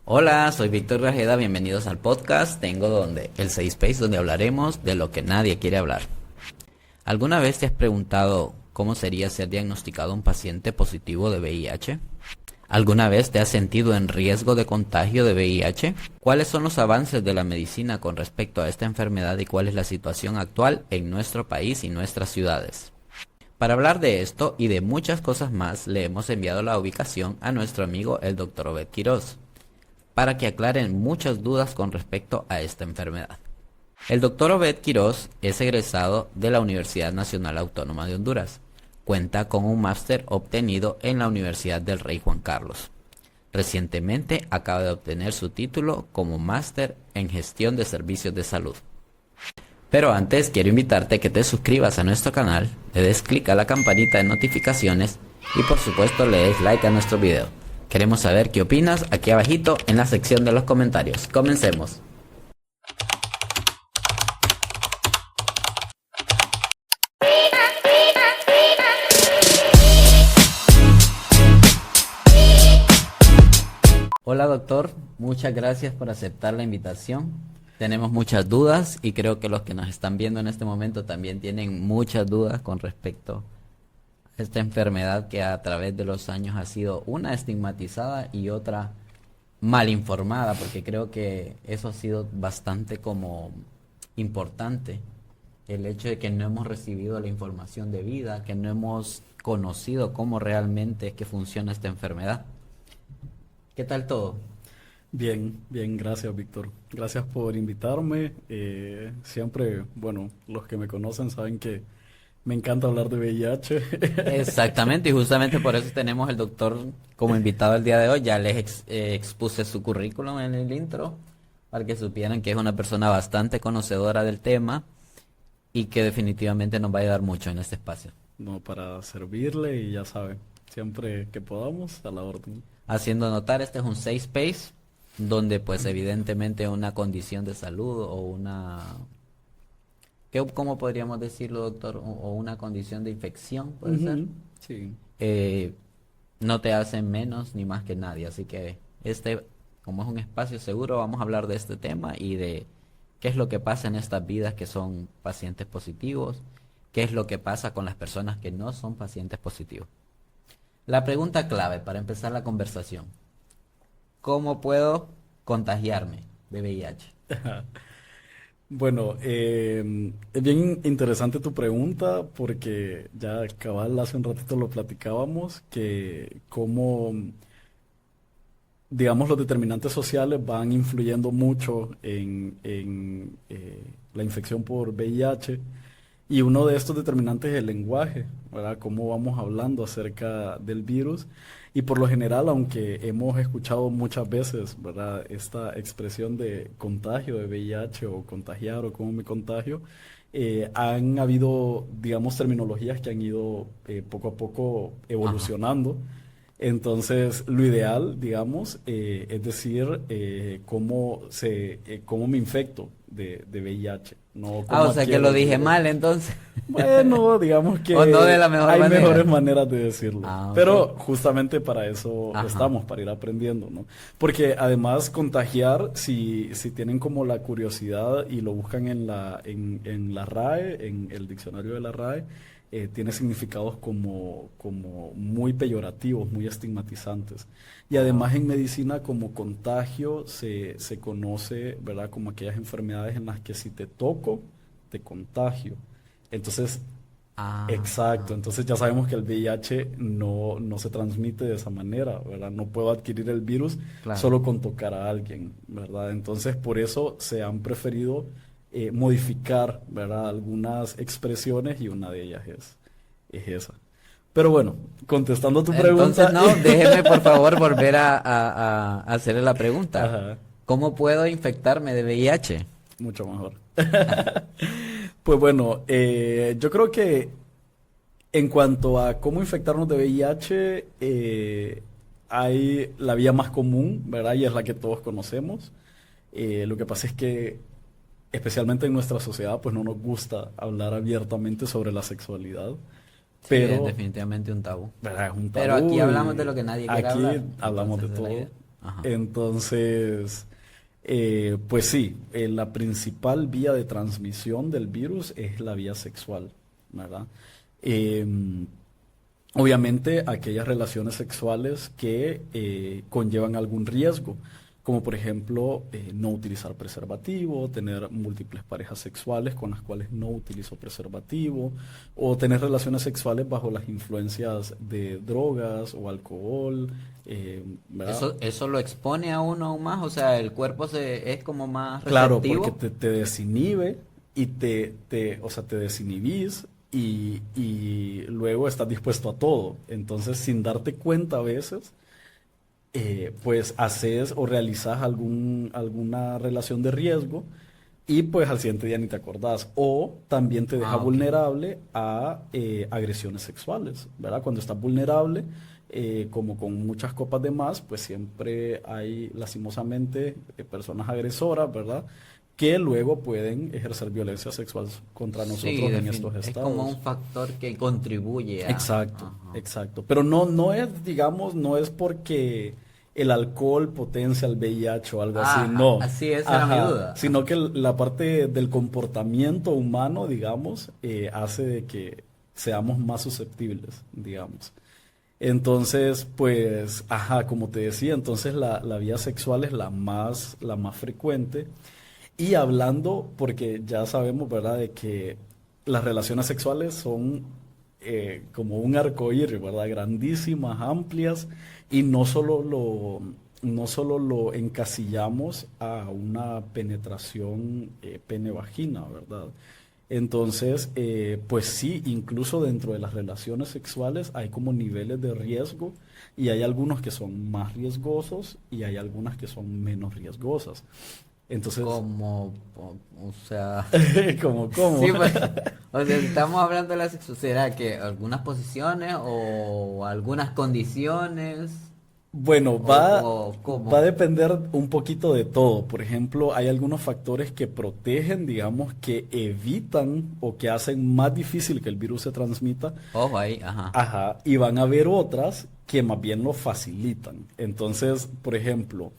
Hola, soy Víctor Grajeda, bienvenidos al podcast Tengo Donde, el safe space donde hablaremos de lo que nadie quiere hablar. ¿Alguna vez te has preguntado cómo sería ser diagnosticado un paciente positivo de VIH? ¿Alguna vez te has sentido en riesgo de contagio de VIH? ¿Cuáles son los avances de la medicina con respecto a esta enfermedad y cuál es la situación actual en nuestro país y nuestras ciudades? Para hablar de esto y de muchas cosas más, le hemos enviado la ubicación a nuestro amigo el Dr. Obed Quiroz, para que aclaren muchas dudas con respecto a esta enfermedad. El doctor Obed Quiroz es egresado de la Universidad Nacional Autónoma de Honduras. Cuenta con un máster obtenido en la Universidad del Rey Juan Carlos. Recientemente acaba de obtener su título como máster en gestión de servicios de salud. Pero antes quiero invitarte a que te suscribas a nuestro canal, le des clic a la campanita de notificaciones y por supuesto le des like a nuestro video. Queremos saber qué opinas aquí abajito en la sección de los comentarios. Comencemos. Hola doctor, muchas gracias por aceptar la invitación. Tenemos muchas dudas y creo que los que nos están viendo en este momento también tienen muchas dudas con respecto esta enfermedad que a través de los años ha sido una estigmatizada y otra mal informada, porque creo que eso ha sido bastante como importante, el hecho de que no hemos recibido la información debida, que no hemos conocido cómo realmente es que funciona esta enfermedad. ¿Qué tal todo? Bien, bien, gracias, Víctor. Gracias por invitarme. Siempre, bueno, los que me conocen saben que me encanta hablar de VIH. Exactamente, y justamente por eso tenemos el doctor como invitado el día de hoy. Ya les expuse su currículum en el intro para que supieran que es una persona bastante conocedora del tema y que definitivamente nos va a ayudar mucho en este espacio. No, para servirle y ya saben, siempre que podamos, a la orden. Haciendo notar, este es un safe space donde pues evidentemente una condición de salud o una, ¿cómo podríamos decirlo, doctor? O una condición de infección, puede ser. Ujú, sí, eh, no te hacen menos ni más que nadie. Así que como es un espacio seguro, vamos a hablar de este tema y de qué es lo que pasa en estas vidas que son pacientes positivos, qué es lo que pasa con las personas que no son pacientes positivos. La pregunta clave para empezar la conversación: ¿cómo puedo contagiarme de VIH? Bueno, es bien interesante tu pregunta porque ya cabal hace un ratito lo platicábamos, que cómo, digamos, los determinantes sociales van influyendo mucho en la infección por VIH. Y uno de estos determinantes es el lenguaje, ¿verdad? Cómo vamos hablando acerca del virus. Y por lo general, aunque hemos escuchado muchas veces, ¿verdad? Esta expresión de contagio de VIH o contagiar o cómo me contagio, han habido, digamos, terminologías que han ido poco a poco Ajá. evolucionando. Entonces, lo ideal, digamos, es decir, cómo me infecto de VIH, no Ah, cómo o sea que adquiero lo el dije virus. mal entonces. Bueno, digamos O no de que la mejor hay manera. mejores maneras de decirlo, Ah, ok. pero justamente para eso Ajá. estamos, para ir aprendiendo, ¿no? Porque además contagiar, si tienen como la curiosidad y lo buscan en la RAE, en el diccionario de la RAE, tiene significados como muy peyorativos, muy estigmatizantes. Y Oh. además en medicina como contagio se conoce, ¿verdad? Como aquellas enfermedades en las que si te toco, te contagio. Entonces, Ah, exacto, entonces ya sabemos que el VIH no se transmite de esa manera, ¿verdad? No puedo adquirir el virus claro. solo con tocar a alguien, ¿verdad? Entonces por eso se han preferido modificar, ¿verdad? Algunas expresiones y una de ellas es esa. Pero bueno, contestando a tu Entonces, pregunta, no, déjeme por favor volver a hacerle la pregunta. ajá, ¿Cómo puedo infectarme de VIH? mucho mejor. Pues bueno, yo creo que en cuanto a cómo infectarnos de VIH, hay la vía más común, ¿verdad? Y es la que todos conocemos. Lo que pasa es que, especialmente en nuestra sociedad, pues no nos gusta hablar abiertamente sobre la sexualidad, Sí, es pero, definitivamente un tabú. ¿verdad? Es un Pero aquí tabú hablamos de y lo que nadie quiere aquí hablar. hablamos Entonces, de esa es la todo. idea. Ajá. Entonces, pues sí, la principal vía de transmisión del virus es la vía sexual, ¿verdad? Em, Obviamente, aquellas relaciones sexuales que conllevan algún riesgo, como por ejemplo no utilizar preservativo, tener múltiples parejas sexuales con las cuales no utilizo preservativo, o tener relaciones sexuales bajo las influencias de drogas o alcohol, ¿verdad? Eso lo expone a uno aún más, o sea, el cuerpo es como más Claro, porque receptivo. te desinhibe y o sea, te desinhibís y luego estás dispuesto a todo. Entonces, sin darte cuenta a veces, pues haces o realizas alguna relación de riesgo y pues al siguiente día ni te acordás. O también te deja Ah, ok. vulnerable a agresiones sexuales, ¿verdad? Cuando estás vulnerable, como con muchas copas de más, pues siempre hay lastimosamente personas agresoras, ¿verdad? Que luego pueden ejercer violencia sexual contra Sí, nosotros en estos es como un estados. factor que contribuye a... Exacto, Ajá. exacto. Pero no es, digamos, no es porque el alcohol potencia el VIH o algo así, Ajá, no. así esa era mi Ajá, duda. sino que la parte del comportamiento humano, digamos, hace de que seamos más susceptibles, digamos. Entonces, pues, ajá, como te decía, entonces la vía sexual es la más frecuente. Y hablando, porque ya sabemos, ¿verdad?, de que las relaciones sexuales son como un arcoíris, ¿verdad? Grandísimas, amplias, y no solo lo encasillamos a una penetración pene-vagina, ¿verdad? Entonces, pues sí, incluso dentro de las relaciones sexuales hay como niveles de riesgo y hay algunos que son más riesgosos y hay algunas que son menos riesgosas. Entonces, O sea, ¿cómo? sí, pues, o sea, si estamos hablando de la sexualidad, ¿será que algunas posiciones o algunas condiciones Bueno, o va a cómo? depender un poquito de todo. Por ejemplo, hay algunos factores que protegen, digamos, que evitan o que hacen más difícil que el virus se transmita. Ojo ahí, ajá. Ajá, y van a haber otras que más bien lo facilitan. Entonces, por ejemplo,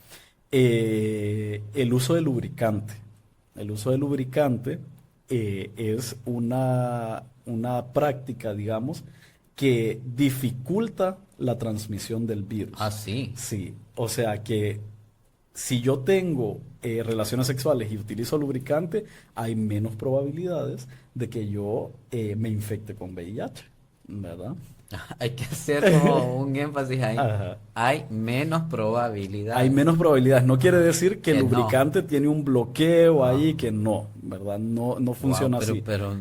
el uso de lubricante. El uso de lubricante es una práctica, digamos, que dificulta la transmisión del Ah, virus. sí. Sí, o sea que si yo tengo relaciones sexuales y utilizo lubricante, hay menos probabilidades de que yo me infecte con VIH, ¿verdad? Hay que hacer como un énfasis ahí. Ajá. Hay menos Hay probabilidades. menos probabilidades. No quiere Ajá. decir que el Que no. lubricante tiene un bloqueo ahí, Ajá. que no, ¿verdad? No Wow, funciona así. pero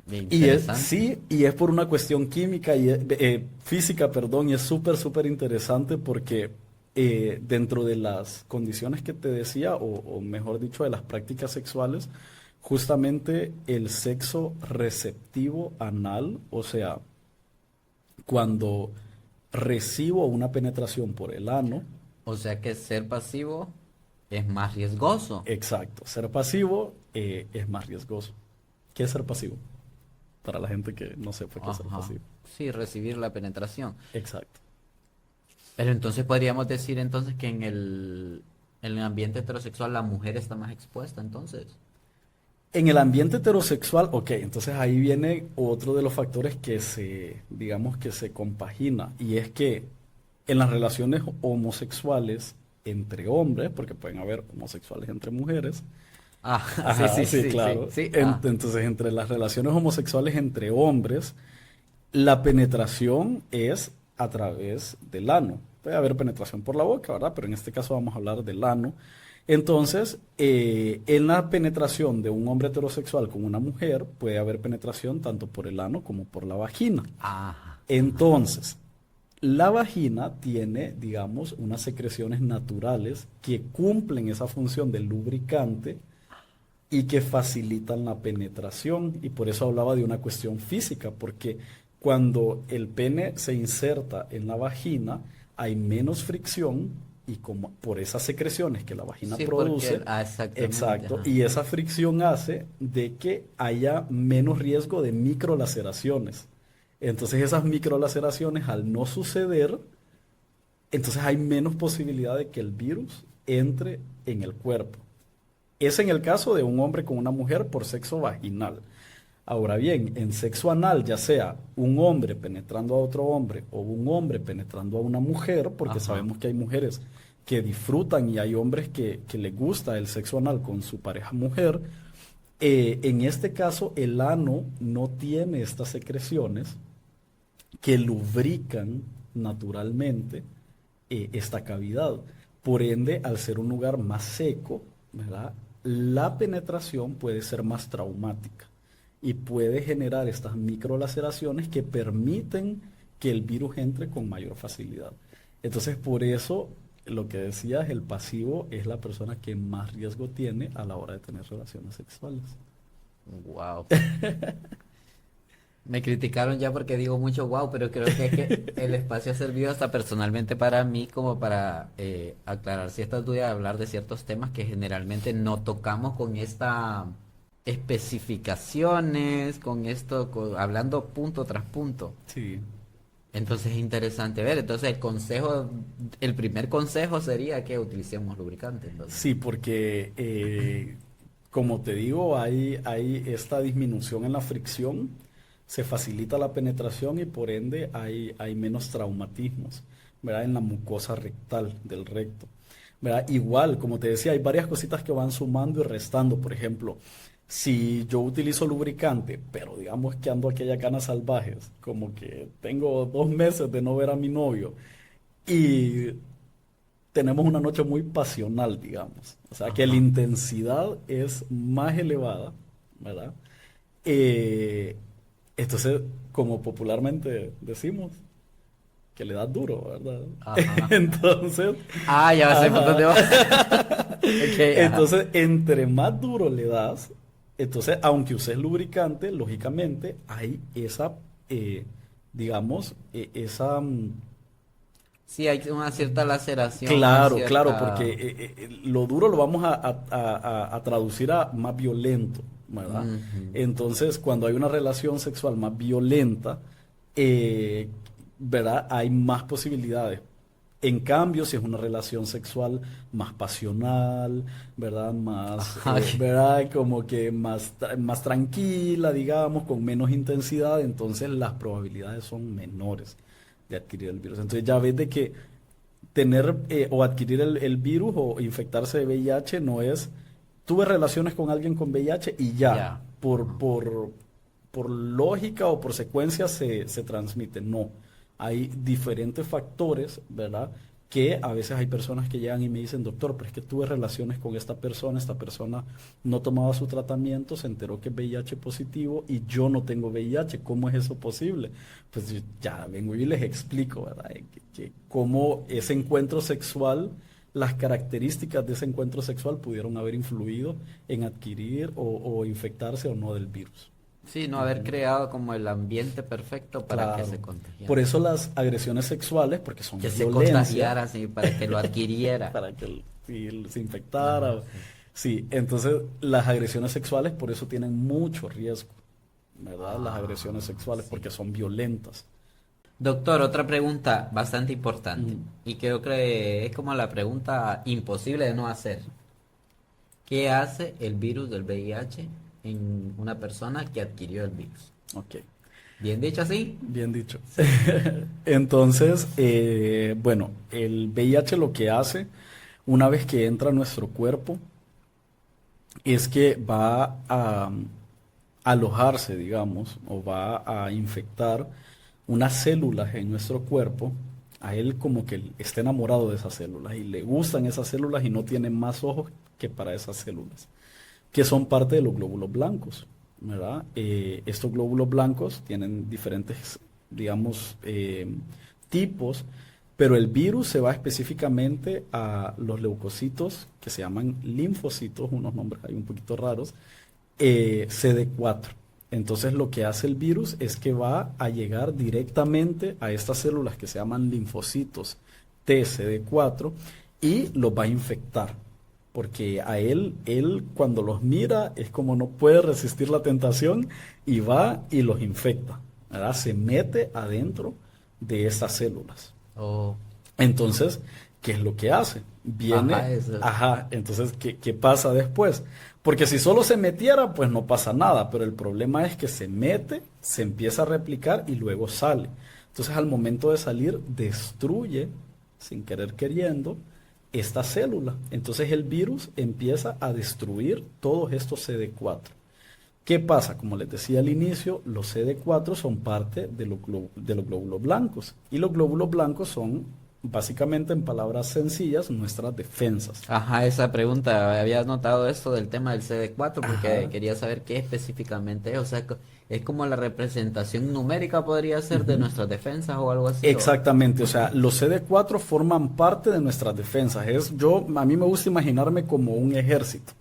interesante. Sí, y es por una cuestión química y física, perdón, y es súper, súper interesante porque dentro de las condiciones que te decía, o mejor dicho, de las prácticas sexuales, justamente el sexo receptivo anal, o sea, cuando recibo una penetración por el ano, O sea que ser pasivo es más riesgoso. exacto, ser pasivo es más riesgoso. ¿Qué es ser pasivo? Para la gente que no sepa qué es ser Ajá. pasivo. Sí, recibir la penetración. Exacto. Pero entonces podríamos decir entonces que en el ambiente heterosexual la mujer está más expuesta entonces. En el ambiente heterosexual, ok, entonces ahí viene otro de los factores que digamos que se compagina, y es que en las relaciones homosexuales entre hombres, porque pueden haber homosexuales entre mujeres, Ah, sí, ajá, sí, sí, sí, sí, claro, sí. Ah, entonces entre las relaciones homosexuales entre hombres, la penetración es a través del ano. Puede haber penetración por la boca, ¿verdad? Pero en este caso vamos a hablar del ano. Entonces, en la penetración de un hombre heterosexual con una mujer, puede haber penetración tanto por el ano como por la vagina. ajá, ajá. Entonces, la vagina tiene, digamos, unas secreciones naturales que cumplen esa función del lubricante y que facilitan la penetración. Y por eso hablaba de una cuestión física, porque cuando el pene se inserta en la vagina, hay menos fricción y como por esas secreciones que la vagina Sí, porque, produce, exactamente, exacto, ajá. y esa fricción hace de que haya menos riesgo de microlaceraciones. Entonces esas microlaceraciones al no suceder, entonces hay menos posibilidad de que el virus entre en el cuerpo. Es en el caso de un hombre con una mujer por sexo vaginal. Ahora bien, en sexo anal, ya sea un hombre penetrando a otro hombre o un hombre penetrando a una mujer, porque Ajá. sabemos que hay mujeres que disfrutan y hay hombres que les gusta el sexo anal con su pareja mujer, en este caso el ano no tiene estas secreciones que lubrican naturalmente esta cavidad. Por ende, al ser un lugar más seco, ¿verdad? La penetración puede ser más traumática y puede generar estas microlaceraciones que permiten que el virus entre con mayor facilidad. Entonces, por eso, lo que decías, el pasivo es la persona que más riesgo tiene a la hora de tener relaciones sexuales. Wow. Me criticaron ya porque digo mucho wow, pero creo que es que el espacio ha servido hasta personalmente para mí como para aclarar ciertas dudas, hablar de ciertos temas que generalmente no tocamos con esta especificaciones, con esto, hablando punto tras punto. Sí. Entonces es interesante ver. Entonces el consejo, el primer consejo sería que utilicemos lubricante. Entonces. Sí, porque como te digo, hay esta disminución en la fricción, se facilita la penetración y por ende hay menos traumatismos, ¿verdad? En la mucosa rectal del recto, ¿verdad? Igual, como te decía, hay varias cositas que van sumando y restando. Por ejemplo, si yo utilizo lubricante, pero digamos que ando aquellas ganas salvajes, como que tengo 2 meses de no ver a mi novio y tenemos una noche muy pasional, digamos. O sea, que la Ajá. intensidad es más elevada, ¿verdad? Eh, entonces, como popularmente decimos, que le das duro, ¿verdad? Ajá. Entonces, Ah, ya sé por dónde ajá. va. Ok, ajá. Entonces, entre más duro le das, entonces, aunque uses lubricante, lógicamente hay esa, digamos, esa, Sí, hay una cierta laceración, una claro, claro, porque cierta... lo duro lo vamos a traducir a más violento, ¿verdad? Ujú. Entonces, cuando hay una relación sexual más violenta, eh, ¿verdad? Hay más posibilidades. En cambio, si es una relación sexual más pasional, ¿verdad? Más, Ajá. ¿verdad? Como que más tranquila, digamos, con menos intensidad, entonces las probabilidades son menores de adquirir el virus. Entonces ya ves de que tener o adquirir el virus o infectarse de VIH no es, tuve relaciones con alguien con VIH y ya, Ya. por, Ajá. por, por lógica o por secuencia se transmite. No, hay diferentes factores, ¿verdad? Que a veces hay personas que llegan y me dicen, doctor, pero es que tuve relaciones con esta persona no tomaba su tratamiento, se enteró que es VIH positivo y yo no tengo VIH, ¿cómo es eso posible? Pues yo ya vengo y les explico, ¿verdad? Que cómo ese encuentro sexual, las características de ese encuentro sexual pudieron haber influido en adquirir o infectarse o no del virus. Sí, no haber Ujú. creado como el ambiente perfecto para que se Claro. Por contagiara. eso las agresiones sexuales, porque son Que se violencia, contagiara, sí, para que lo adquiriera. para que si se Ajá, infectara. sí. Sí, entonces las agresiones sexuales por eso tienen mucho riesgo, ¿verdad? Las agresiones Ah, sexuales porque sí. son violentas. Doctor, otra pregunta bastante importante. Ujú. Y creo que es como la pregunta imposible de no hacer. ¿Qué hace el virus del VIH en una persona que adquirió el virus? Ok, Bien dicho así. bien dicho. Sí. Entonces, bueno, el VIH lo que hace una vez que entra a nuestro cuerpo es que va a alojarse, digamos, o va a infectar unas células en nuestro cuerpo. A él como que está enamorado de esas células y le gustan esas células y no tiene más ojos que para esas células, que son parte de los glóbulos blancos, ¿verdad? Estos glóbulos blancos tienen diferentes, digamos, tipos, pero el virus se va específicamente a los leucocitos, que se llaman linfocitos, unos nombres ahí un poquito raros, CD4. Entonces lo que hace el virus es que va a llegar directamente a estas células que se llaman linfocitos TCD4 y los va a infectar. Porque a él cuando los mira es como no puede resistir la tentación y va y los infecta, ¿verdad? Se mete adentro de estas células. Oh. Entonces, ¿qué es lo que hace? Viene, Ajá, eso. entonces, ¿qué pasa después? Porque si solo se metiera, pues no pasa nada, pero el problema es que se mete, se empieza a replicar y luego sale. Entonces, al momento de salir, destruye, sin querer queriendo, esta célula. Entonces, el virus empieza a destruir todos estos CD4. ¿Qué pasa? Como les decía al inicio, los CD4 son parte de los glóbulos blancos. Y los glóbulos blancos son, básicamente, en palabras sencillas, nuestras defensas. Ajá, esa pregunta, había notado esto del tema del CD4 porque Ajá. quería saber qué específicamente es, o sea, es como la representación numérica podría ser de Ujú. nuestras defensas o algo así, o... Exactamente, o sea, los CD4 forman parte de nuestras defensas. A mí me gusta imaginarme como un ejército.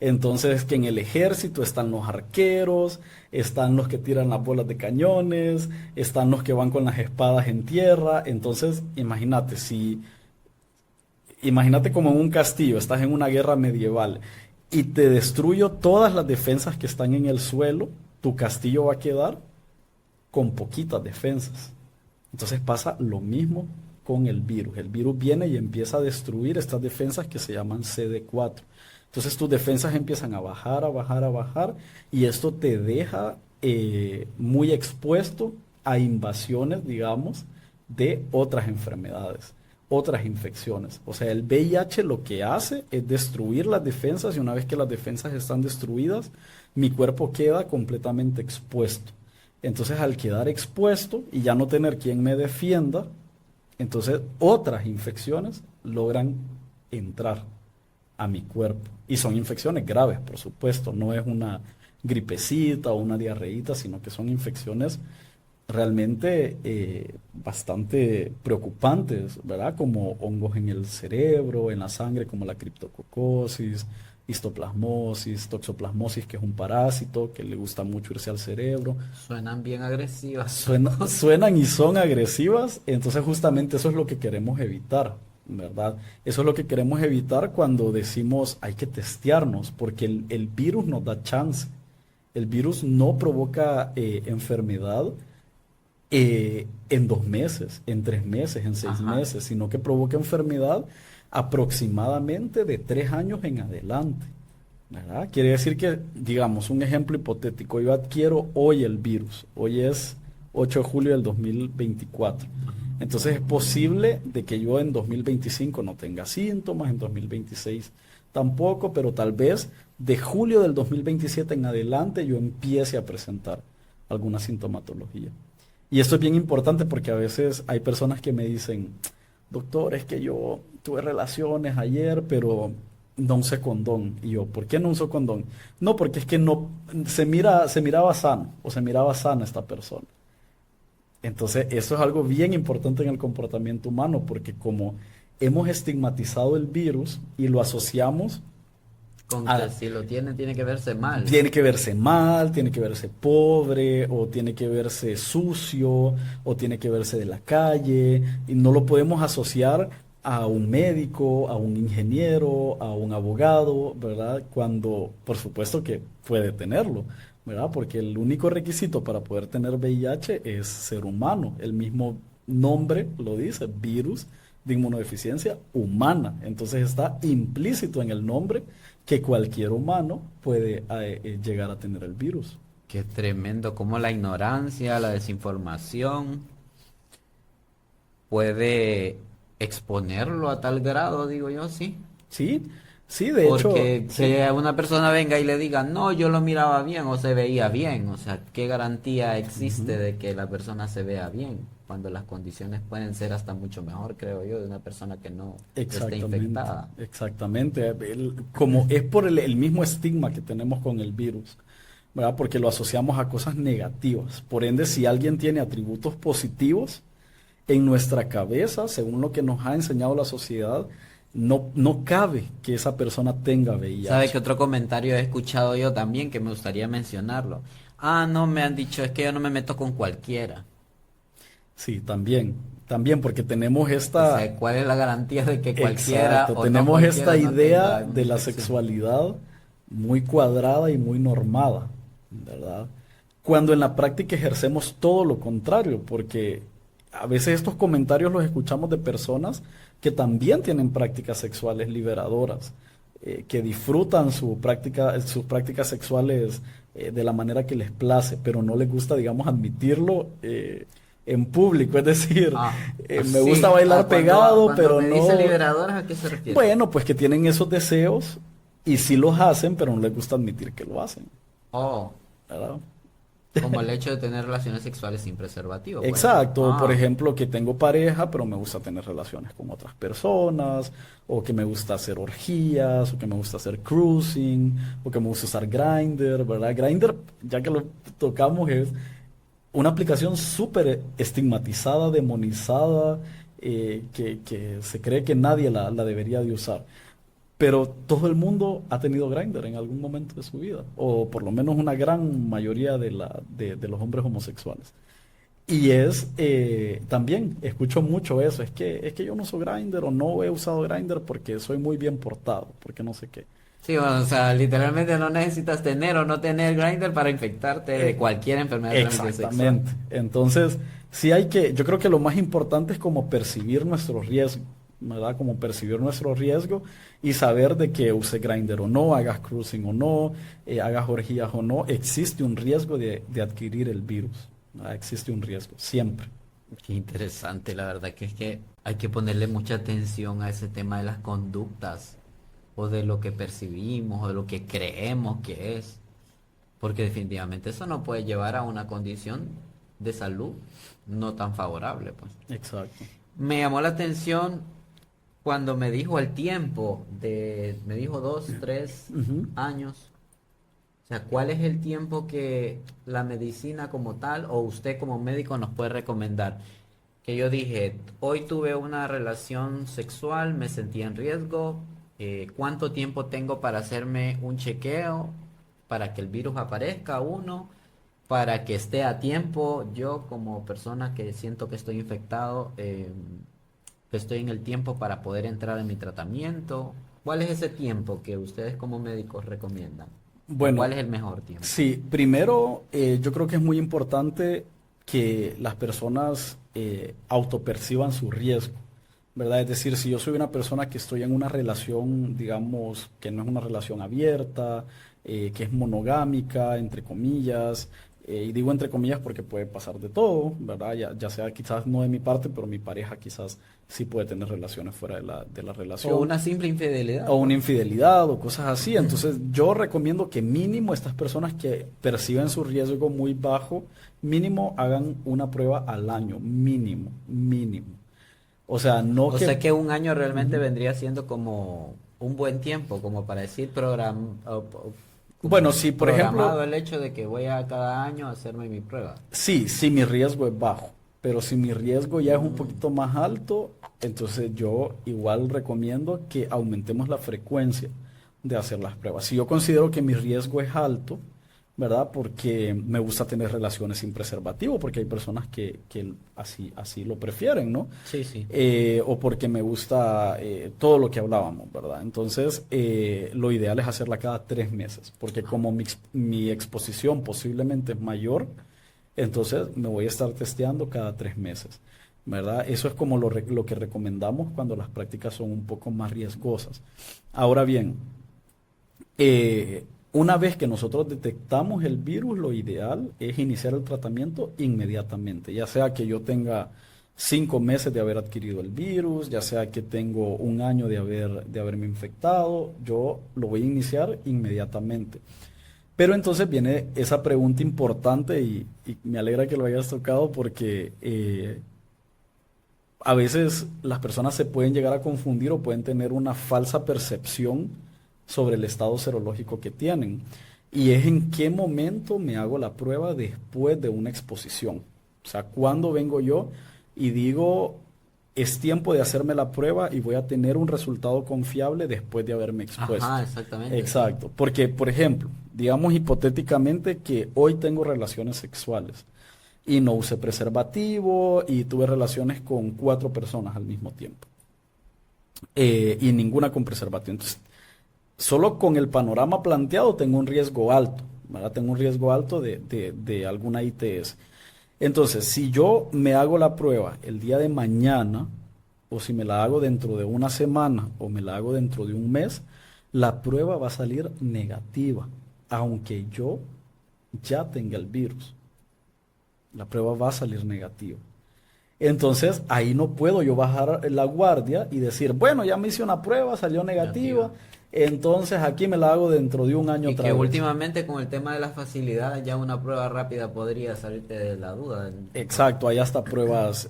Entonces, que en el ejército están los arqueros, están los que tiran las bolas de cañones, están los que van con las espadas en tierra. Entonces, imagínate como en un castillo, estás en una guerra medieval y te destruyo todas las defensas que están en el suelo, tu castillo va a quedar con poquitas defensas. Entonces pasa lo mismo con el virus. El virus viene y empieza a destruir estas defensas que se llaman CD4. Entonces tus defensas empiezan a bajar, a bajar, a bajar, y esto te deja muy expuesto a invasiones, digamos, de otras enfermedades, otras infecciones. O sea, el VIH lo que hace es destruir las defensas, y una vez que las defensas están destruidas, mi cuerpo queda completamente expuesto. Entonces, al quedar expuesto y ya no tener quien me defienda, entonces otras infecciones logran entrar a mi cuerpo. Y son infecciones graves, por supuesto. No es una gripecita o una diarreíta, sino que son infecciones realmente bastante preocupantes, ¿verdad? Como hongos en el cerebro, en la sangre, como la criptococosis, histoplasmosis, toxoplasmosis, que es un parásito que le gusta mucho irse al cerebro. Suenan bien agresivas esas cosas. Suenan y son agresivas, entonces justamente eso es lo que queremos evitar, ¿verdad? Eso es lo que queremos evitar cuando decimos hay que testearnos, porque el virus nos da chance. El virus no provoca enfermedad en 2 meses, en 3 meses, en seis Ajá. meses, sino que provoca enfermedad aproximadamente de 3 años en adelante, ¿verdad? Quiere decir que, digamos, un ejemplo hipotético, yo adquiero hoy el virus, hoy es 8 de julio del 2024. Entonces es posible de que yo en 2025 no tenga síntomas, en 2026 tampoco, pero tal vez de julio del 2027 en adelante yo empiece a presentar alguna sintomatología. Y esto es bien importante porque a veces hay personas que me dicen, doctor, es que yo tuve relaciones ayer, pero no usé condón. Y yo, ¿por qué no usó condón? No, porque es que no, se miraba sano o se miraba sana esta persona. Entonces, eso es algo bien importante en el comportamiento humano, porque como hemos estigmatizado el virus y lo asociamos Con a, que si lo tiene, tiene que verse mal. tiene que verse mal, tiene que verse pobre, o tiene que verse sucio, o tiene que verse de la calle, y no lo podemos asociar a un médico, a un ingeniero, a un abogado, ¿verdad? Cuando, por supuesto que puede tenerlo, ¿verdad? Porque el único requisito para poder tener VIH es ser humano. El mismo nombre lo dice, virus de inmunodeficiencia humana. Entonces está implícito en el nombre que cualquier humano puede llegar a tener el virus. Qué tremendo, como la ignorancia, la desinformación puede exponerlo a tal grado, digo yo, sí. Sí, sí, de hecho, Porque sí. que una persona venga y le diga, no, yo lo miraba bien o se veía bien. O sea, ¿qué garantía existe Ujú. de que la persona se vea bien? Cuando las condiciones pueden ser hasta mucho mejor, creo yo, de una persona que no esté Exactamente, infectada. exactamente. Como es por el mismo estigma que tenemos con el virus, ¿verdad? Porque lo asociamos a cosas negativas. Por ende, si alguien tiene atributos positivos, en nuestra cabeza, según lo que nos ha enseñado la sociedad, no cabe que esa persona tenga ¿Sabe VIH. qué otro comentario he escuchado yo también que me gustaría mencionarlo? Ah, no, me han dicho, es que yo no me meto con cualquiera. Sí, también porque tenemos O esta, sea, ¿cuál es la garantía de que cualquiera exacto, o no tenemos esta cualquiera no idea tenga una de la infección? sexualidad muy cuadrada y muy normada, ¿verdad? Cuando en la práctica ejercemos todo lo contrario, porque a veces estos comentarios los escuchamos de personas que también tienen prácticas sexuales liberadoras, que disfrutan sus prácticas sexuales de la manera que les place, pero no les gusta, digamos, admitirlo en público. Es decir, me Sí. gusta bailar pegado, Cuando pero me no. dice liberadoras, ¿a qué se refiere? Bueno, pues que tienen esos deseos y sí los hacen, pero no les gusta admitir que lo hacen, Oh, ¿verdad? como el hecho de tener relaciones sexuales sin preservativo, por ejemplo. Exacto, por ejemplo, que tengo pareja, pero me gusta tener relaciones con otras personas, o que me gusta hacer orgías, o que me gusta hacer cruising, o que me gusta usar Grindr, ¿verdad? Grindr, ya que lo tocamos, es una aplicación súper estigmatizada, demonizada, que se cree que nadie la debería de usar. Pero todo el mundo ha tenido Grindr en algún momento de su vida, o por lo menos una gran mayoría de los hombres homosexuales. Y también escucho mucho eso, es que yo no uso Grindr o no he usado Grindr porque soy muy bien portado, porque no sé qué. Sí, bueno, o sea, literalmente no necesitas tener o no tener Grindr para infectarte de Eh, cualquier enfermedad de transmisión sexual. Exactamente. Entonces, yo creo que lo más importante es como percibir nuestro riesgo, ¿verdad? Como percibir nuestro riesgo y saber de que use Grindr o no, hagas cruising o no, hagas orgías o no, existe un riesgo de adquirir el virus, ¿verdad? Existe un riesgo, siempre. Qué interesante, la verdad que es que hay que ponerle mucha atención a ese tema de las conductas o de lo que percibimos o de lo que creemos que es, porque definitivamente eso no puede llevar a una condición de salud no tan favorable, pues. Exacto. Me llamó la atención cuando me dijo el tiempo me dijo 2, 3 años. O sea, ¿cuál es el tiempo que la medicina como tal o usted como médico nos puede recomendar? Que yo dije, hoy tuve una relación sexual, me sentí en riesgo, ¿cuánto tiempo tengo para hacerme un chequeo para que el virus aparezca uno, para que esté a tiempo yo como persona que siento que estoy infectado, que estoy en el tiempo para poder entrar en mi tratamiento? ¿Cuál es ese tiempo que ustedes como médicos recomiendan? ¿O Bueno, cuál es el mejor tiempo? sí, primero yo creo que es muy importante que las personas autoperciban su riesgo, ¿verdad? Es decir, si yo soy una persona que estoy en una relación, digamos, que no es una relación abierta, que es monogámica, entre comillas, y digo entre comillas porque puede pasar de todo, ¿verdad? Ya sea quizás no de mi parte, pero mi pareja quizás sí puede tener relaciones fuera de la O relación una simple infidelidad, o pues. una infidelidad o cosas así. Entonces yo recomiendo que mínimo estas personas que perciben su riesgo muy bajo, mínimo hagan una prueba al año, mínimo, mínimo. O sea, no O que. sea que un año realmente Ujú. vendría siendo como un buen tiempo, como para decir Bueno, como si por programado ejemplo, el hecho de que voy a cada año a hacerme mi prueba. sí, mi riesgo es bajo, pero si mi riesgo ya es un Mm. poquito más alto, entonces yo igual recomiendo que aumentemos la frecuencia de hacer las pruebas. Si yo considero que mi riesgo es alto, ¿verdad? Porque me gusta tener relaciones sin preservativo, porque hay personas que así lo prefieren, ¿no? Sí, sí. O porque me gusta todo lo que hablábamos, ¿verdad? Entonces, lo ideal es hacerla cada 3 meses, porque como mi exposición posiblemente es mayor, entonces me voy a estar testeando cada 3 meses, ¿verdad? Eso es como lo que recomendamos cuando las prácticas son un poco más riesgosas. Ahora bien, una vez que nosotros detectamos el virus, lo ideal es iniciar el tratamiento inmediatamente, ya sea que yo tenga 5 meses de haber adquirido el virus, ya sea que tengo un año de haberme infectado, yo lo voy a iniciar inmediatamente. Pero entonces viene esa pregunta importante y me alegra que lo hayas tocado porque a veces las personas se pueden llegar a confundir o pueden tener una falsa percepción sobre el estado serológico que tienen. Y es en qué momento me hago la prueba después de una exposición. O sea, cuando vengo yo y digo, es tiempo de hacerme la prueba y voy a tener un resultado confiable después de haberme Ajá, expuesto. exactamente, sí. Exacto. Porque, por ejemplo, digamos hipotéticamente que hoy tengo relaciones sexuales y no usé preservativo y tuve relaciones con 4 personas al mismo tiempo. Y ninguna con preservativo. Entonces, solo con el panorama planteado tengo un riesgo alto, ¿verdad? Tengo un riesgo alto de alguna ITS. Entonces, si yo me hago la prueba el día de mañana, o si me la hago dentro de una semana, o me la hago dentro de un mes, la prueba va a salir negativa, aunque yo ya tenga el virus. La prueba va a salir negativa. Entonces, ahí no puedo yo bajar la guardia y decir, bueno, ya me hice una prueba, salió negativa, Negativa. entonces aquí me la hago dentro de un año Y otra que vez. últimamente con el tema de la facilidad, ya una prueba rápida podría salirte de la duda. Exacto, hay hasta pruebas,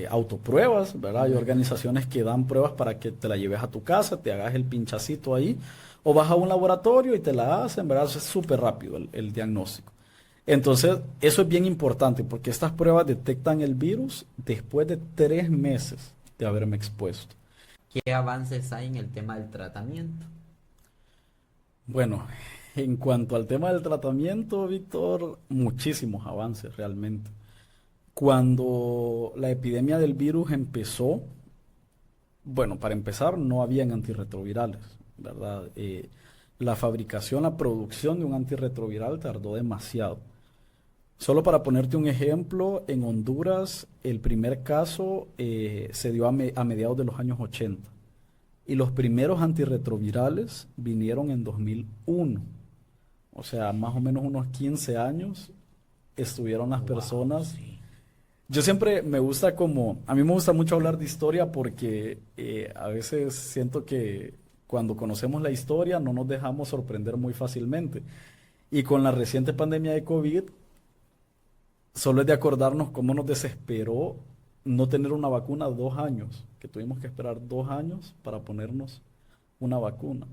autopruebas, ¿verdad? Hay Ujú. organizaciones que dan pruebas para que te la lleves a tu casa, te hagas el pinchacito ahí, o vas a un laboratorio y te la hacen, ¿verdad? Eso es súper rápido el diagnóstico. Entonces, eso es bien importante porque estas pruebas detectan el virus después de 3 meses de haberme expuesto. ¿Qué avances hay en el tema del tratamiento? Bueno, en cuanto al tema del tratamiento, Víctor, muchísimos avances realmente. Cuando la epidemia del virus empezó, bueno, para empezar, no habían antirretrovirales, ¿verdad? La fabricación, la producción de un antirretroviral tardó demasiado. Solo para ponerte un ejemplo, en Honduras el primer caso se dio a mediados de los años 80 y los primeros antirretrovirales vinieron en 2001. O sea, más o menos unos 15 años estuvieron las Wow, personas. sí. Yo siempre me gusta a mí me gusta mucho hablar de historia porque a veces siento que cuando conocemos la historia no nos dejamos sorprender muy fácilmente. Y con la reciente pandemia de COVID, solo es de acordarnos cómo nos desesperó no tener una vacuna 2 años, que tuvimos que esperar 2 años para ponernos una vacuna.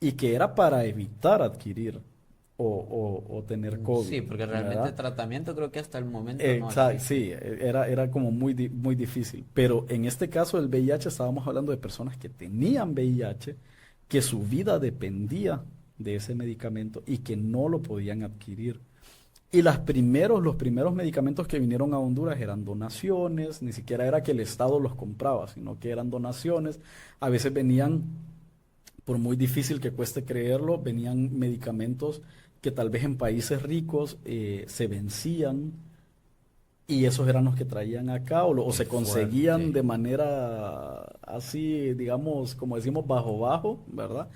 Y que era para evitar adquirir o tener COVID, Sí, porque realmente ¿verdad? tratamiento creo que hasta el momento no Exacto, existe. sí, era como muy difícil. Pero en este caso del VIH estábamos hablando de personas que tenían VIH, que su vida dependía de ese medicamento y que no lo podían adquirir. Y los primeros medicamentos que vinieron a Honduras eran donaciones, ni siquiera era que el Estado los compraba, sino que eran donaciones. A veces venían, por muy difícil que cueste creerlo, venían medicamentos que tal vez en países ricos se vencían y esos eran los que traían acá o Qué se conseguían fuerte. de manera así, digamos, como decimos, bajo, ¿verdad?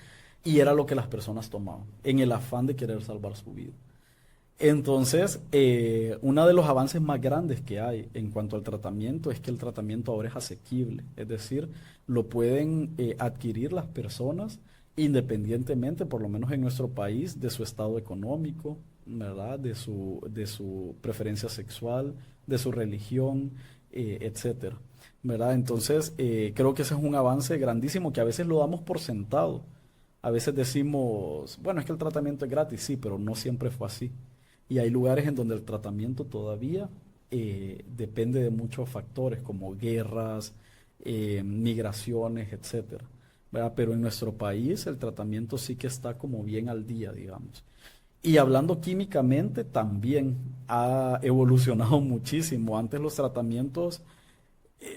Y era lo que las personas tomaban, en el afán de querer salvar su vida. Entonces, uno de los avances más grandes que hay en cuanto al tratamiento es que el tratamiento ahora es asequible, es decir, lo pueden adquirir las personas independientemente, por lo menos en nuestro país, de su estado económico, ¿verdad? De su preferencia sexual, de su religión, etcétera, ¿verdad? Entonces, creo que ese es un avance grandísimo que a veces lo damos por sentado. A veces decimos, bueno, es que el tratamiento es gratis, sí, pero no siempre fue así. Y hay lugares en donde el tratamiento todavía depende de muchos factores como guerras, migraciones, etcétera, ¿verdad? Pero en nuestro país el tratamiento sí que está como bien al día, digamos. Y hablando químicamente, también ha evolucionado muchísimo. Antes los tratamientos,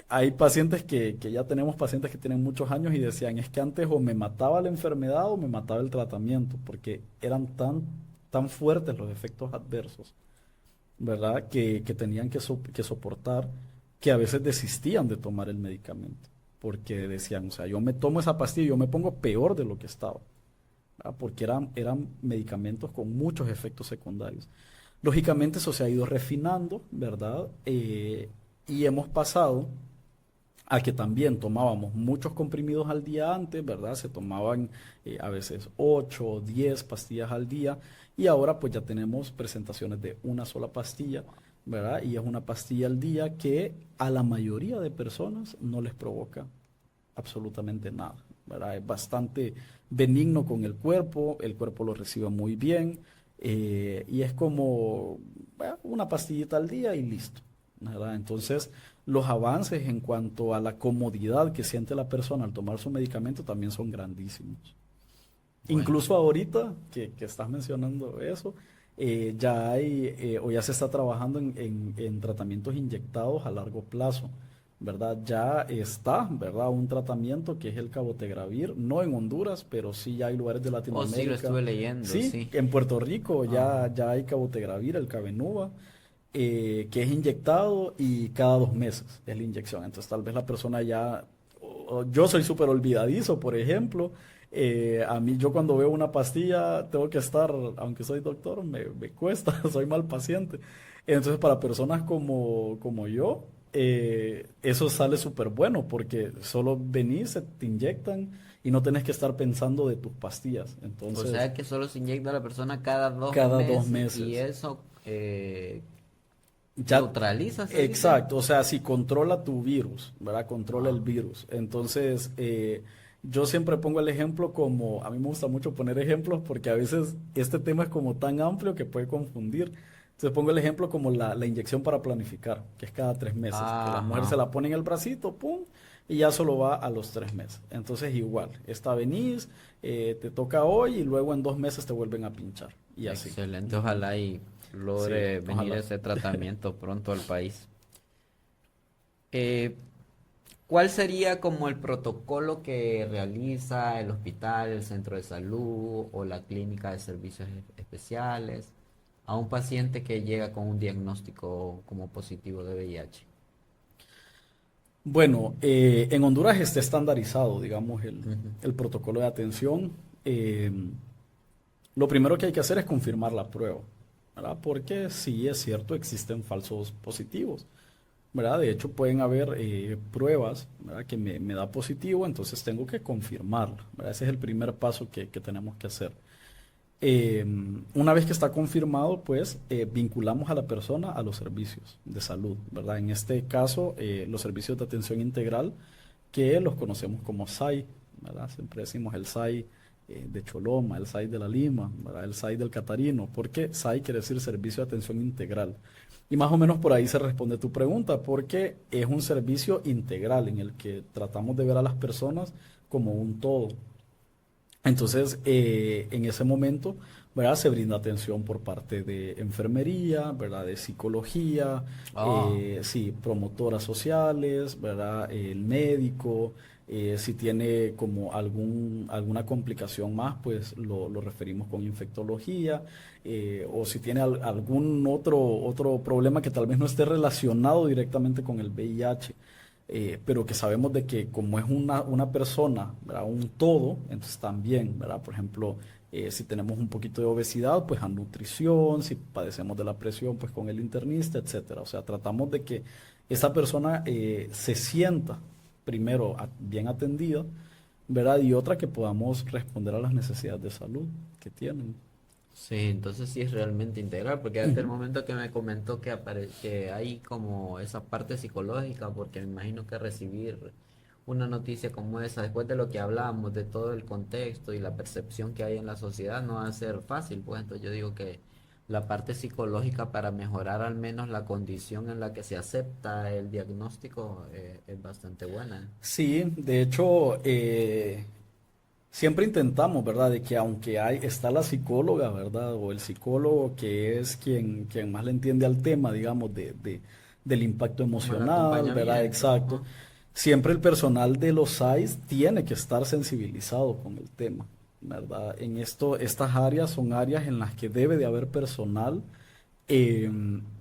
hay pacientes que ya tenemos pacientes que tienen muchos años y decían, es que antes o me mataba la enfermedad o me mataba el tratamiento, porque eran tan fuertes los efectos adversos, ¿verdad? Que tenían que soportar, que a veces desistían de tomar el medicamento, porque decían, o sea, yo me tomo esa pastilla y yo me pongo peor de lo que estaba, ¿verdad? Porque eran medicamentos con muchos efectos secundarios. Lógicamente eso se ha ido refinando, ¿verdad? Y hemos pasado a que también tomábamos muchos comprimidos al día antes, ¿verdad? Se tomaban a veces 8 o 10 pastillas al día y ahora pues ya tenemos presentaciones de una sola pastilla, ¿verdad? Y es una pastilla al día que a la mayoría de personas no les provoca absolutamente nada, ¿verdad? Es bastante benigno con el cuerpo lo recibe muy bien y es como bueno, una pastillita al día y listo, ¿verdad? Entonces, los avances en cuanto a la comodidad que siente la persona al tomar su medicamento también son grandísimos. Bueno, Incluso ahorita que estás mencionando eso, ya hay o ya se está trabajando en tratamientos inyectados a largo plazo, ¿verdad? Ya está, ¿verdad? Un tratamiento que es el cabotegravir, no en Honduras, pero sí ya hay lugares de oh sí, lo Latinoamérica. estuve leyendo, Sí, sí. en Puerto Rico Ajá. ya hay cabotegravir, el Cabenuva, que es inyectado y cada 2 meses es la inyección. Entonces tal vez la persona ya, yo soy súper olvidadizo, por ejemplo. A mí yo cuando veo una pastilla tengo que estar, aunque soy doctor, me cuesta, soy mal paciente. Entonces para personas como yo, eso sale súper bueno porque solo venís, te inyectan y no tenés que estar pensando de tus pastillas. O Entonces, sea que solo se inyecta a la persona cada dos cada dos meses y meses. eso Ya, neutraliza, se dice. exacto, o sea, si controla tu virus, ¿verdad? Controla el Ah, virus. Entonces, yo siempre pongo el ejemplo como, a mí me gusta mucho poner ejemplos porque a veces este tema es como tan amplio que puede confundir. Entonces pongo el ejemplo como la inyección para planificar, que es cada 3 meses, que la mujer se ajá, la pone en el bracito, pum, y ya solo va a los 3 meses. Entonces igual, esta venís, te toca hoy y luego en 2 meses te vuelven a pinchar. Y así. excelente. Ujú. Ojalá y Sí, logre venir ojalá. ese tratamiento pronto al país. Eh, ¿Cuál sería como el protocolo que realiza el hospital, el centro de salud o la clínica de servicios especiales a un paciente que llega con un diagnóstico como positivo de VIH? Bueno, en Honduras está estandarizado, digamos, Ujú. el protocolo de atención. Eh, lo primero que hay que hacer es confirmar la prueba, ¿verdad? Porque sí es cierto, existen falsos positivos, ¿verdad? De hecho, pueden haber pruebas, ¿verdad? Que me da positivo, entonces tengo que confirmarlo, ¿verdad? Ese es el primer paso que tenemos que hacer. Eh, una vez que está confirmado, pues vinculamos a la persona a los servicios de salud, ¿verdad? En este caso, los servicios de atención integral, que los conocemos como SAI, ¿verdad? Siempre decimos el SAI de Choloma, el SAI de La Lima, ¿verdad? El SAI del Catarino, porque SAI quiere decir Servicio de Atención Integral. Y más o menos por ahí se responde tu pregunta, porque es un servicio integral en el que tratamos de ver a las personas como un todo. Entonces, en ese momento, ¿verdad? Se brinda atención por parte de enfermería, ¿verdad? De psicología, Ah, sí, promotoras sociales, ¿verdad? El médico, si tiene como alguna complicación más, pues lo referimos con infectología, o si tiene algún otro problema que tal vez no esté relacionado directamente con el VIH, pero que sabemos de que como es una persona, ¿verdad? Un todo, entonces también, ¿verdad? Por ejemplo, si tenemos un poquito de obesidad, pues a nutrición, si padecemos de la presión, pues con el internista, etcétera. O sea, tratamos de que esa persona se sienta primero bien atendida, ¿verdad? Y otra que podamos responder a las necesidades de salud que tienen. sí, entonces sí es realmente integral, porque hasta el Ujú. momento que me comentó que, que hay como esa parte psicológica, porque me imagino que recibir una noticia como esa, después de lo que hablamos, de todo el contexto y la percepción que hay en la sociedad, no va a ser fácil, pues entonces yo digo que la parte psicológica para mejorar al menos la condición en la que se acepta el diagnóstico es bastante buena. Sí, de hecho, siempre intentamos, ¿verdad? De que aunque está la psicóloga, ¿verdad? O el psicólogo que es quien más le entiende al tema, digamos, del impacto Como el emocional, ¿verdad? acompañamiento. Exacto. Ajá. Siempre el personal de los SAIS tiene que estar sensibilizado con el tema, ¿verdad? Estas áreas son áreas en las que debe de haber personal eh,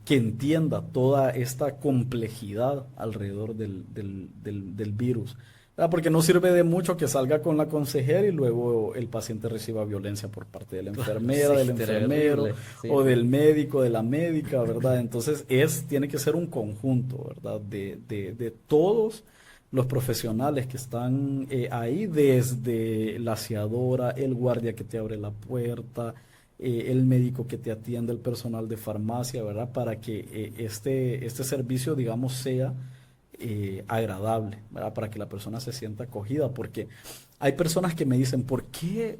que entienda toda esta complejidad alrededor del virus. ¿Verdad? Porque no sirve de mucho que salga con la consejera y luego el paciente reciba violencia por parte de la enfermera, Sí, del enfermero terrible. Sí, o sí. del médico, de la médica, ¿verdad? Entonces tiene que ser un conjunto, ¿verdad? De todos los profesionales que están ahí, desde la aseadora, el guardia que te abre la puerta, el médico que te atiende, el personal de farmacia, ¿verdad? Para que este servicio, digamos, sea agradable, ¿verdad? Para que la persona se sienta acogida, porque hay personas que me dicen, ¿por qué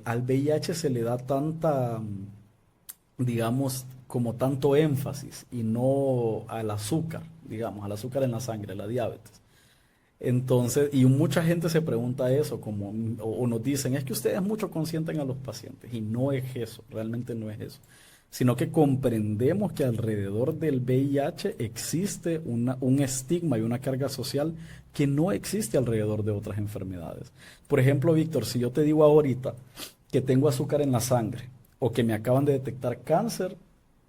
al VIH se le da tanta, digamos, como tanto énfasis y no al azúcar, digamos, al azúcar en la sangre, la diabetes? Entonces, y mucha gente se pregunta eso, como, o nos dicen, es que ustedes mucho consienten a los pacientes, y no es eso, realmente no es eso, sino que comprendemos que alrededor del VIH existe un estigma y una carga social que no existe alrededor de otras enfermedades. Por ejemplo, Víctor, si yo te digo ahorita que tengo azúcar en la sangre o que me acaban de detectar cáncer,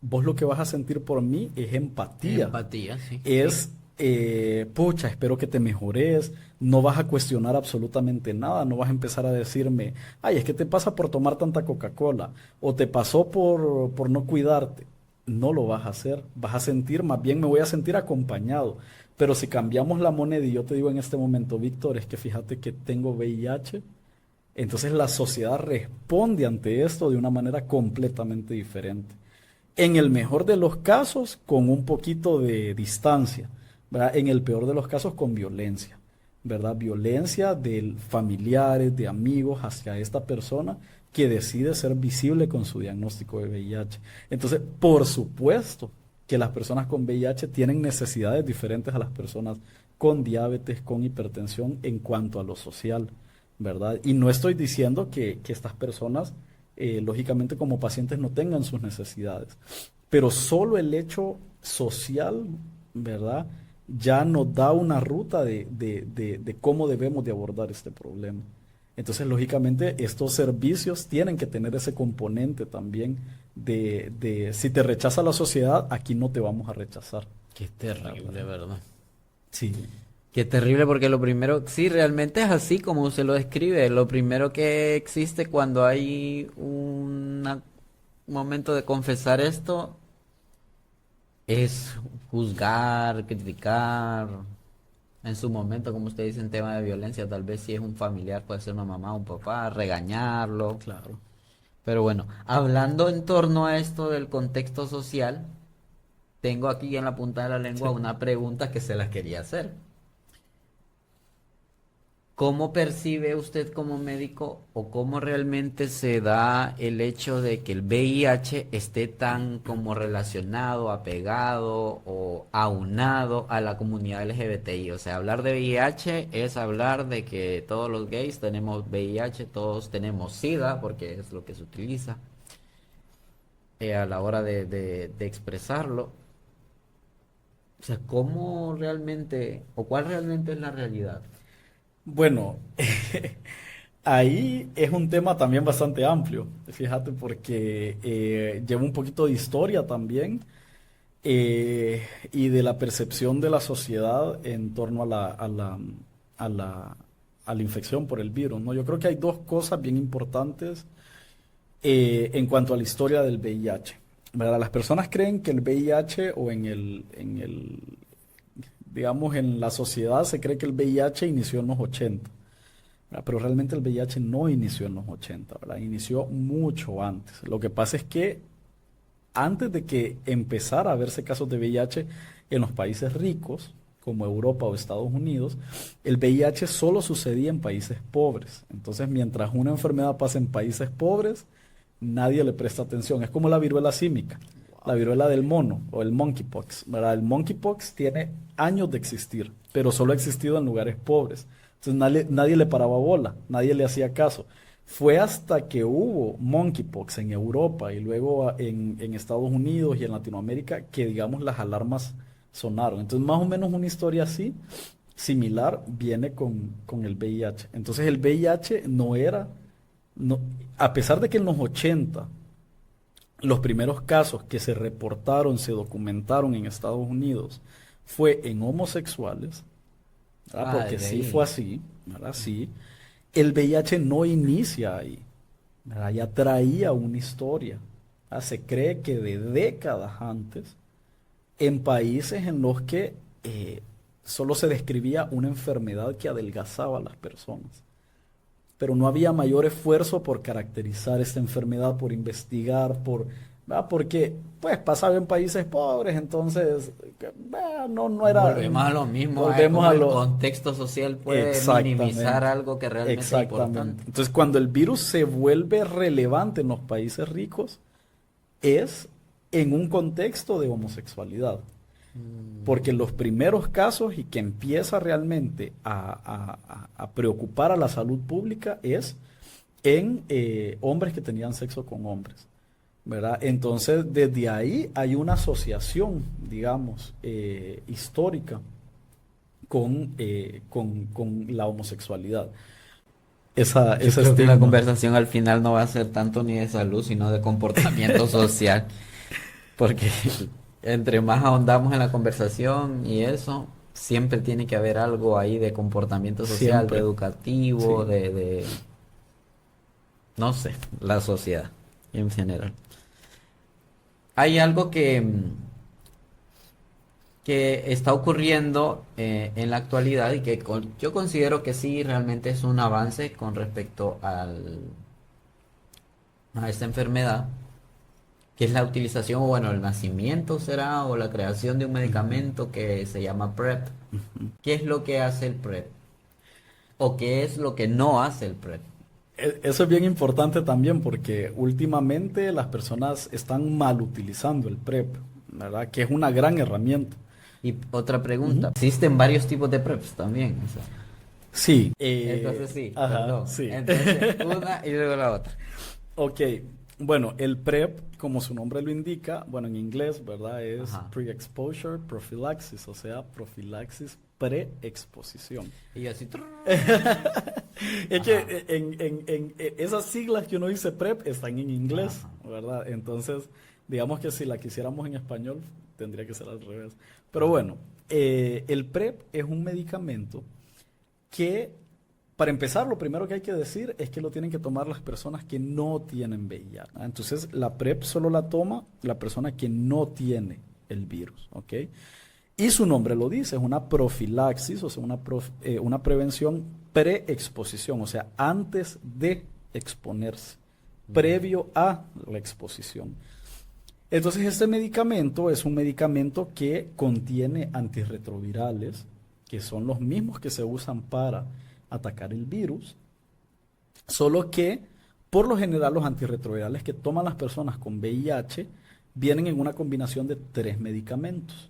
vos lo que vas a sentir por mí es empatía. Empatía, sí. Es, pucha, espero que te mejores, no vas a cuestionar absolutamente nada, no vas a empezar a decirme, ay, es que te pasa por tomar tanta Coca-Cola, o te pasó por no cuidarte. No lo vas a hacer, vas a sentir, más bien me voy a sentir acompañado. Pero si cambiamos la moneda y yo te digo en este momento, Víctor, es que fíjate que tengo VIH, entonces la sociedad responde ante esto de una manera completamente diferente. En el mejor de los casos, con un poquito de distancia, ¿verdad? En el peor de los casos, con violencia, ¿verdad? Violencia de familiares, de amigos hacia esta persona que decide ser visible con su diagnóstico de VIH. Entonces, por supuesto que las personas con VIH tienen necesidades diferentes a las personas con diabetes, con hipertensión en cuanto a lo social, ¿verdad? Y no estoy diciendo que estas personas lógicamente como pacientes no tengan sus necesidades. Pero solo el hecho social, ¿verdad? Ya nos da una ruta de cómo debemos de abordar este problema. Entonces, lógicamente, estos servicios tienen que tener ese componente también de si te rechaza la sociedad, aquí no te vamos a rechazar. Qué terrible, ¿verdad? Sí. Qué terrible porque lo primero, sí, realmente es así como usted lo describe. Lo primero que existe cuando hay un momento de confesar esto es juzgar, criticar. En su momento, como usted dice, en tema de violencia, tal vez si es un familiar, puede ser una mamá, un papá, regañarlo. Claro. Pero bueno, hablando en torno a esto del contexto social, tengo aquí en la punta de la lengua Sí. una pregunta que se la quería hacer. ¿Cómo percibe usted como médico o cómo realmente se da el hecho de que el VIH esté tan como relacionado, apegado o aunado a la comunidad LGBTI? O sea, hablar de VIH es hablar de que todos los gays tenemos VIH, todos tenemos SIDA, porque es lo que se utiliza a la hora de expresarlo. O sea, ¿cómo realmente o cuál realmente es la realidad? Bueno, ahí es un tema también bastante amplio, fíjate, porque lleva un poquito de historia también y de la percepción de la sociedad en torno a la, a la infección por el virus, ¿no? Yo creo que hay dos cosas bien importantes en cuanto a la historia del VIH, ¿verdad? Las personas creen que el VIH o digamos, en la sociedad se cree que el VIH inició en los 80, ¿verdad? Pero realmente el VIH no inició en los 80, ¿verdad? Inició mucho antes. Lo que pasa es que antes de que empezara a verse casos de VIH en los países ricos, como Europa o Estados Unidos, el VIH solo sucedía en países pobres. Entonces, mientras una enfermedad pasa en países pobres, nadie le presta atención. Es como la viruela símica, la viruela del mono o el monkeypox, ¿verdad? El monkeypox tiene años de existir, pero solo ha existido en lugares pobres. Entonces nadie le paraba bola, nadie le hacía caso. Fue hasta que hubo monkeypox en Europa y luego en Estados Unidos y en Latinoamérica que, digamos, las alarmas sonaron. Entonces, más o menos una historia así, similar, viene con el VIH. Entonces, el VIH no era, no, a pesar de que en los 80 los primeros casos que se reportaron, se documentaron en Estados Unidos, fue en homosexuales, ¿verdad? Ah, Porque desde sí fue ahí. así, ¿verdad? Sí. El VIH no inicia ahí, ¿verdad? Ya traía una historia. Se cree que de décadas antes, en países en los que solo se describía una enfermedad que adelgazaba a las personas, pero no había mayor esfuerzo por caracterizar esta enfermedad, por investigar, ¿verdad? Porque pues pasaba en países pobres, entonces no era, Volvemos a lo mismo, volvemos cómo a el lo, contexto social puede minimizar exactamente, algo que realmente es exactamente. importante. Entonces cuando el virus se vuelve relevante en los países ricos, es en un contexto de homosexualidad. Porque los primeros casos y que empieza realmente a preocupar a la salud pública es en hombres que tenían sexo con hombres, ¿verdad? Entonces, desde ahí hay una asociación, digamos, histórica con la homosexualidad. Yo Ese creo que la estigma. conversación al final no va a ser tanto ni de salud, sino de comportamiento social. Porque entre más ahondamos en la conversación y eso, siempre tiene que haber algo ahí de comportamiento social, de Siempre, educativo, sí. no sé, la sociedad en general. Hay algo que está ocurriendo en la actualidad y que yo considero que sí realmente es un avance con respecto a esta enfermedad, que es la utilización, o bueno, el nacimiento será, o la creación de un Ujú, medicamento que se llama PrEP. ujú. ¿Qué es lo que hace el PrEP? ¿O qué es lo que no hace el PrEP? Eso es bien importante también porque últimamente las personas están mal utilizando el PrEP, ¿verdad? Que es una gran herramienta. Y otra Ujú. pregunta, existen varios tipos de PrEPs también, o sea, Sí, entonces sí, ajá, perdón. sí. Entonces, una y luego la otra. Ok, bueno, el PrEP, como su nombre lo indica, bueno, en inglés, ¿verdad? Es Ajá. Pre-Exposure Prophylaxis, o sea, profilaxis pre-exposición. Y yo así. Es que Ajá. esas siglas que uno dice PrEP están en inglés, Ajá. ¿verdad? Entonces, digamos que si la quisiéramos en español, tendría que ser al revés. Pero Ajá. bueno, el PrEP es un medicamento que, para empezar, lo primero que hay que decir es que lo tienen que tomar las personas que no tienen VIH. ¿Ah? Entonces, la PrEP solo la toma la persona que no tiene el virus, ¿ok? Y su nombre lo dice, es una profilaxis, o sea, una prevención pre-exposición, o sea, antes de exponerse, Ujú. previo a la exposición. Entonces, este medicamento es un medicamento que contiene antirretrovirales, que son los mismos que se usan para atacar el virus, solo que por lo general los antirretrovirales que toman las personas con VIH vienen en una combinación de 3 medicamentos.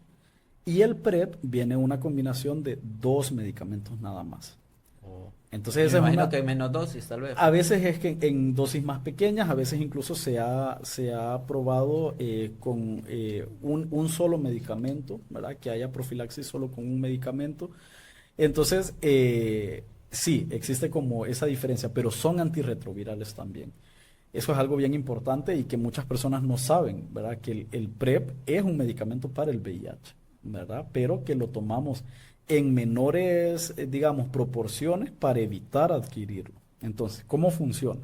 Y el PrEP viene en una combinación de 2 medicamentos nada más. Oh. Entonces Y me esa es imagino una, que hay menos dosis, tal vez. a veces es que en dosis más pequeñas, a veces incluso se ha probado con un solo medicamento, ¿verdad? Que haya profilaxis solo con un medicamento. Entonces, sí, existe como esa diferencia, pero son antirretrovirales también. Eso es algo bien importante y que muchas personas no saben, ¿verdad? Que el PrEP es un medicamento para el VIH, ¿verdad? Pero que lo tomamos en menores, digamos, proporciones para evitar adquirirlo. Entonces, ¿cómo funciona?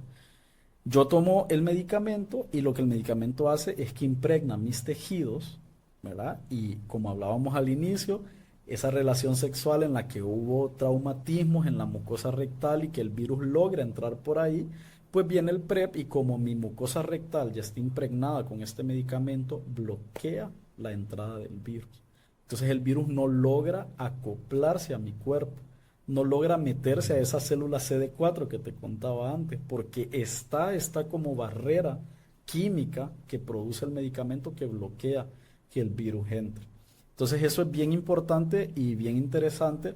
Yo tomo el medicamento y lo que el medicamento hace es que impregna mis tejidos, ¿verdad? Y como hablábamos al inicio, esa relación sexual en la que hubo traumatismos en la mucosa rectal y que el virus logra entrar por ahí, pues viene el PrEP y como mi mucosa rectal ya está impregnada con este medicamento, bloquea la entrada del virus. Entonces el virus no logra acoplarse a mi cuerpo, no logra meterse a esa célula CD4 que te contaba antes, porque está como barrera química que produce el medicamento que bloquea que el virus entre. Entonces eso es bien importante y bien interesante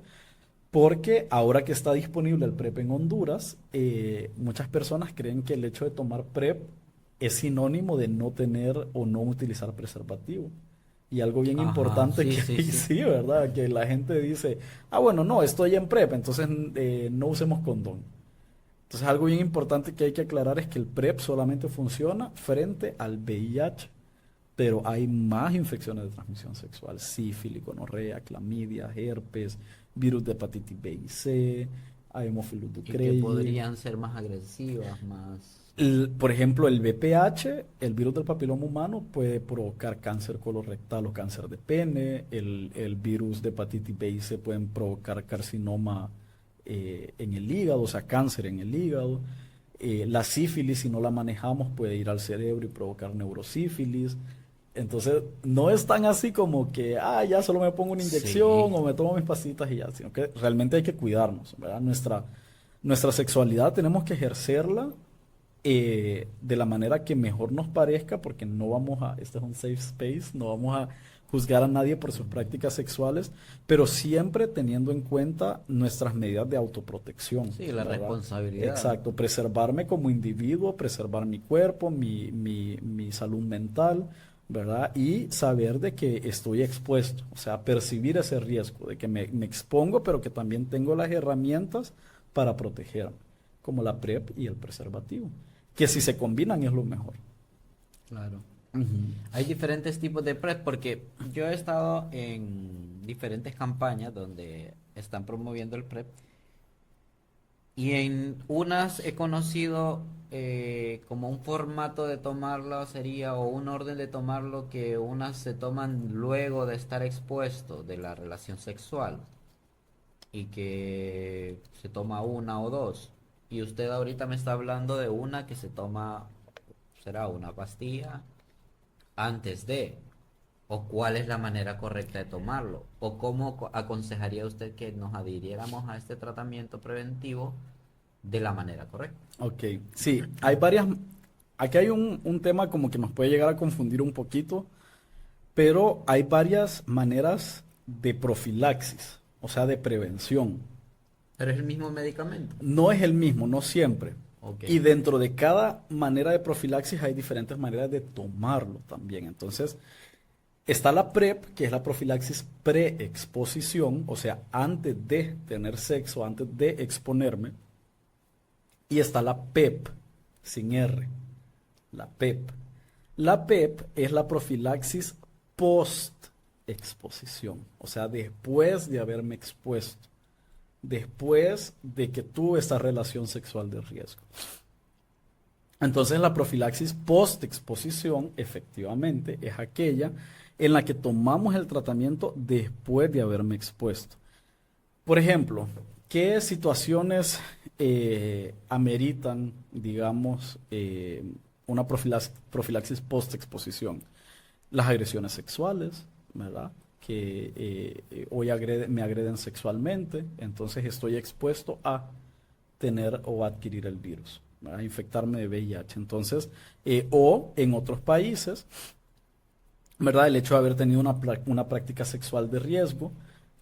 porque ahora que está disponible el PrEP en Honduras, muchas personas creen que el hecho de tomar PrEP es sinónimo de no tener o no utilizar preservativo. Y algo bien Ajá, importante sí, que sí, hay, sí. sí, ¿verdad? Que la gente dice, ah, bueno, no, estoy en PrEP, entonces no usemos condón. Entonces algo bien importante que hay que aclarar es que el PrEP solamente funciona frente al VIH, pero hay más infecciones de transmisión sexual, sífilis, gonorrea, clamidia, herpes, virus de hepatitis B y C, Haemophilus Y que ducreyi. podrían ser más agresivas, más... Por ejemplo, el VPH, el virus del papiloma humano, puede provocar cáncer colorectal o cáncer de pene. El virus de hepatitis B y C pueden provocar carcinoma en el hígado, o sea, cáncer en el hígado. La sífilis, si no la manejamos, puede ir al cerebro y provocar neurosífilis. Entonces, no es tan así como que, ah, ya solo me pongo una inyección Sí, o me tomo mis pasitas y ya, sino que realmente hay que cuidarnos, ¿verdad? Nuestra sexualidad tenemos que ejercerla de la manera que mejor nos parezca, porque no vamos a, este es un safe space, no vamos a juzgar a nadie por sus prácticas sexuales, pero siempre teniendo en cuenta nuestras medidas de autoprotección, sí, la ¿verdad? responsabilidad. Exacto, preservarme como individuo, preservar mi cuerpo, mi salud mental, ¿verdad? Y saber de que estoy expuesto, o sea, percibir ese riesgo, de que me expongo, pero que también tengo las herramientas para protegerme, como la PrEP y el preservativo que si se combinan es lo mejor. Claro. Ujú. Hay diferentes tipos de PrEP porque yo he estado en diferentes campañas donde están promoviendo el PrEP y en unas he conocido como un formato de tomarlo sería o un orden de tomarlo que unas se toman luego de estar expuesto de la relación sexual y que se toma una o dos. Y usted ahorita me está hablando de una que se toma, será una pastilla antes de, o cuál es la manera correcta de tomarlo, o cómo aconsejaría usted que nos adhiriéramos a este tratamiento preventivo de la manera correcta. Ok, sí, aquí hay un tema como que nos puede llegar a confundir un poquito, pero hay varias maneras de profilaxis, o sea, de prevención. Pero es el mismo medicamento. No es el mismo, no siempre. Ok. Y dentro de cada manera de profilaxis hay diferentes maneras de tomarlo también. Entonces, está la PrEP, que es la profilaxis pre-exposición, o sea, antes de tener sexo, antes de exponerme. Y está la PEP, sin R, la PEP. La PEP es la profilaxis post-exposición, o sea, después de haberme expuesto, después de que tuve esta relación sexual de riesgo. Entonces la profilaxis post-exposición efectivamente es aquella en la que tomamos el tratamiento después de haberme expuesto. Por ejemplo, ¿qué situaciones ameritan, digamos, una profilaxis post-exposición? Las agresiones sexuales, ¿verdad? Que hoy me agreden sexualmente, entonces estoy expuesto a tener o adquirir el virus, ¿verdad? Infectarme de VIH. Entonces, o en otros países, ¿verdad? El hecho de haber tenido una práctica sexual de riesgo.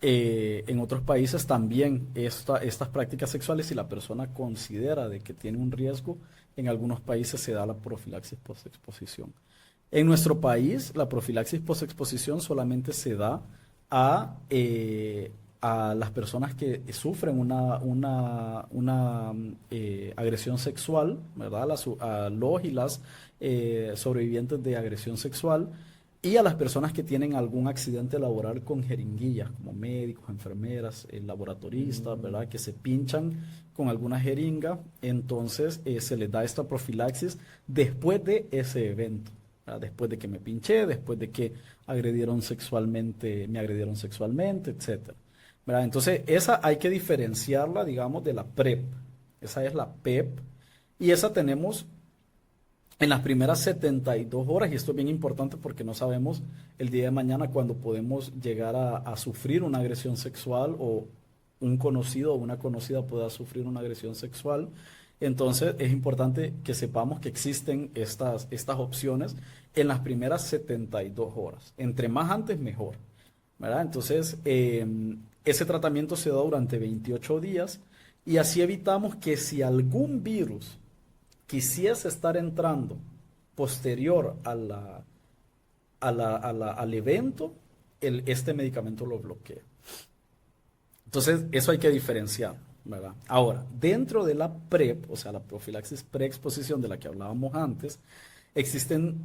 En otros países también estas prácticas sexuales, si la persona considera de que tiene un riesgo, en algunos países se da la profilaxis postexposición. En nuestro país, la profilaxis postexposición solamente se da a las personas que sufren una agresión sexual, ¿verdad? A los y las sobrevivientes de agresión sexual y a las personas que tienen algún accidente laboral con jeringuillas, como médicos, enfermeras, laboratoristas, ¿verdad? Que se pinchan con alguna jeringa, entonces se les da esta profilaxis después de ese evento, ¿verdad? Después de que me pinché, después de que me agredieron sexualmente, etcétera, ¿verdad? Entonces esa hay que diferenciarla, digamos, de la PrEP. Esa es la PEP y esa tenemos en las primeras 72 horas, y esto es bien importante porque no sabemos el día de mañana cuando podemos llegar a sufrir una agresión sexual o un conocido o una conocida pueda sufrir una agresión sexual. Entonces es importante que sepamos que existen estas opciones en las primeras 72 horas. Entre más antes, mejor, ¿verdad? Entonces, ese tratamiento se da durante 28 días y así evitamos que si algún virus quisiese estar entrando posterior al evento, este medicamento lo bloquea. Entonces, eso hay que diferenciar, ¿verdad? Ahora, dentro de la PrEP, o sea, la profilaxis preexposición de la que hablábamos antes, existen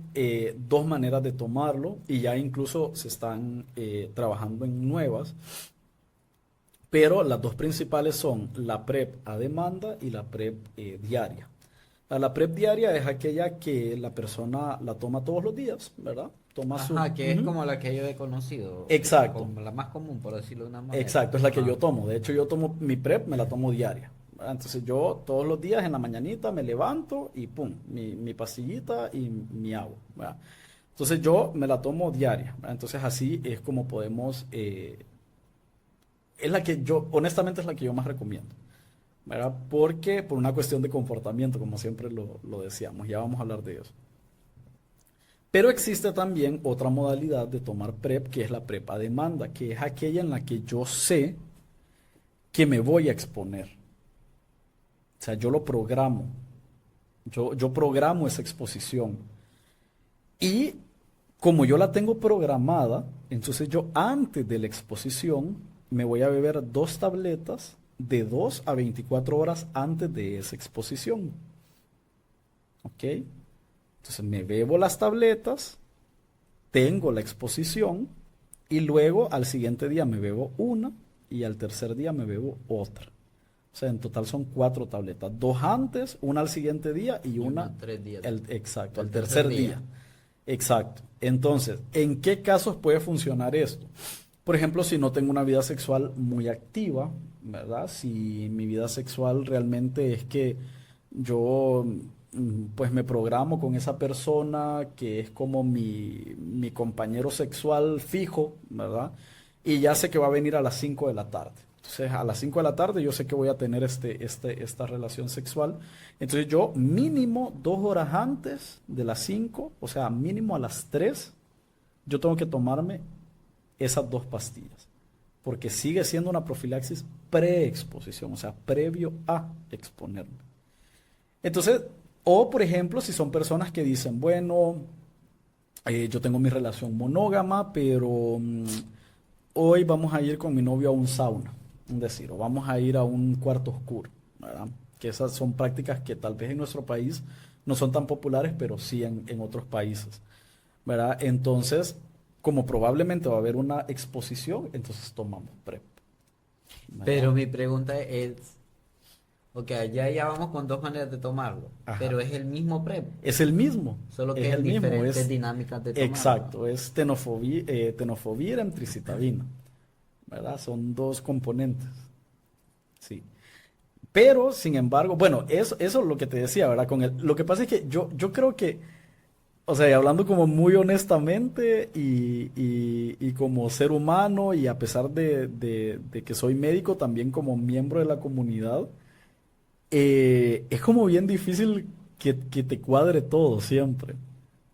dos maneras de tomarlo y ya incluso se están trabajando en nuevas, pero las dos principales son la PrEP a demanda y la PrEP diaria. La PrEP diaria es aquella que la persona la toma todos los días, ¿verdad? Toma su... Ajá, que es Ujú. como la que yo he conocido, Exacto, como la más común, por decirlo de una manera. exacto, es la que yo Ajá. tomo. De hecho, yo tomo mi PrEP, me la tomo diaria, ¿verdad? Entonces yo todos los días en la mañanita me levanto y pum, mi pastillita y mi agua, ¿verdad? Entonces yo me la tomo diaria, ¿verdad? Entonces así es como podemos... es la que yo, honestamente es la que yo más recomiendo, ¿verdad? Porque por una cuestión de comportamiento, como siempre lo decíamos, ya vamos a hablar de eso. Pero existe también otra modalidad de tomar PrEP, que es la PrEP a demanda, que es aquella en la que yo sé que me voy a exponer. O sea, yo lo programo, yo programo esa exposición. Y como yo la tengo programada, entonces yo antes de la exposición me voy a beber 2 tabletas de 2 a 24 horas antes de esa exposición. ¿Ok? Entonces me bebo las tabletas, tengo la exposición y luego al siguiente día me bebo una y al tercer día me bebo otra. O sea, en total son 4 tabletas. 2 antes, una al siguiente día y una 3 días. Exacto, El al tercer día. Exacto. Entonces, ¿en qué casos puede funcionar esto? Por ejemplo, si no tengo una vida sexual muy activa, ¿verdad? Si mi vida sexual realmente es que yo pues me programo con esa persona que es como mi compañero sexual fijo, ¿verdad? Y ya sé que va a venir a las 5 de la tarde. Entonces, a las 5 de la tarde yo sé que voy a tener esta relación sexual. Entonces, yo mínimo 2 horas antes de las 5, o sea, mínimo a las 3, yo tengo que tomarme esas 2 pastillas. Porque sigue siendo una profilaxis preexposición, o sea, previo a exponerme. Entonces, o por ejemplo, si son personas que dicen, bueno, yo tengo mi relación monógama, pero hoy vamos a ir con mi novio a un sauna, un decir, o vamos a ir a un cuarto oscuro, ¿verdad? Que esas son prácticas que tal vez en nuestro país no son tan populares, pero sí en otros países, ¿verdad? Entonces, como probablemente va a haber una exposición, entonces tomamos PrEP, Pero ¿verdad? mi pregunta es, ok, ya vamos con 2 maneras de tomarlo, Ajá. pero es el mismo PrEP, solo que Es es el mismo, diferentes es dinámicas de tomarlo. exacto, es tenofovir, emtricitabina, ¿verdad? Son 2 componentes, sí. Pero, sin embargo, bueno, eso es lo que te decía, ¿verdad? Lo que pasa es que yo creo que, o sea, y hablando como muy honestamente y como ser humano y a pesar de que soy médico, también como miembro de la comunidad, es como bien difícil que te cuadre todo siempre.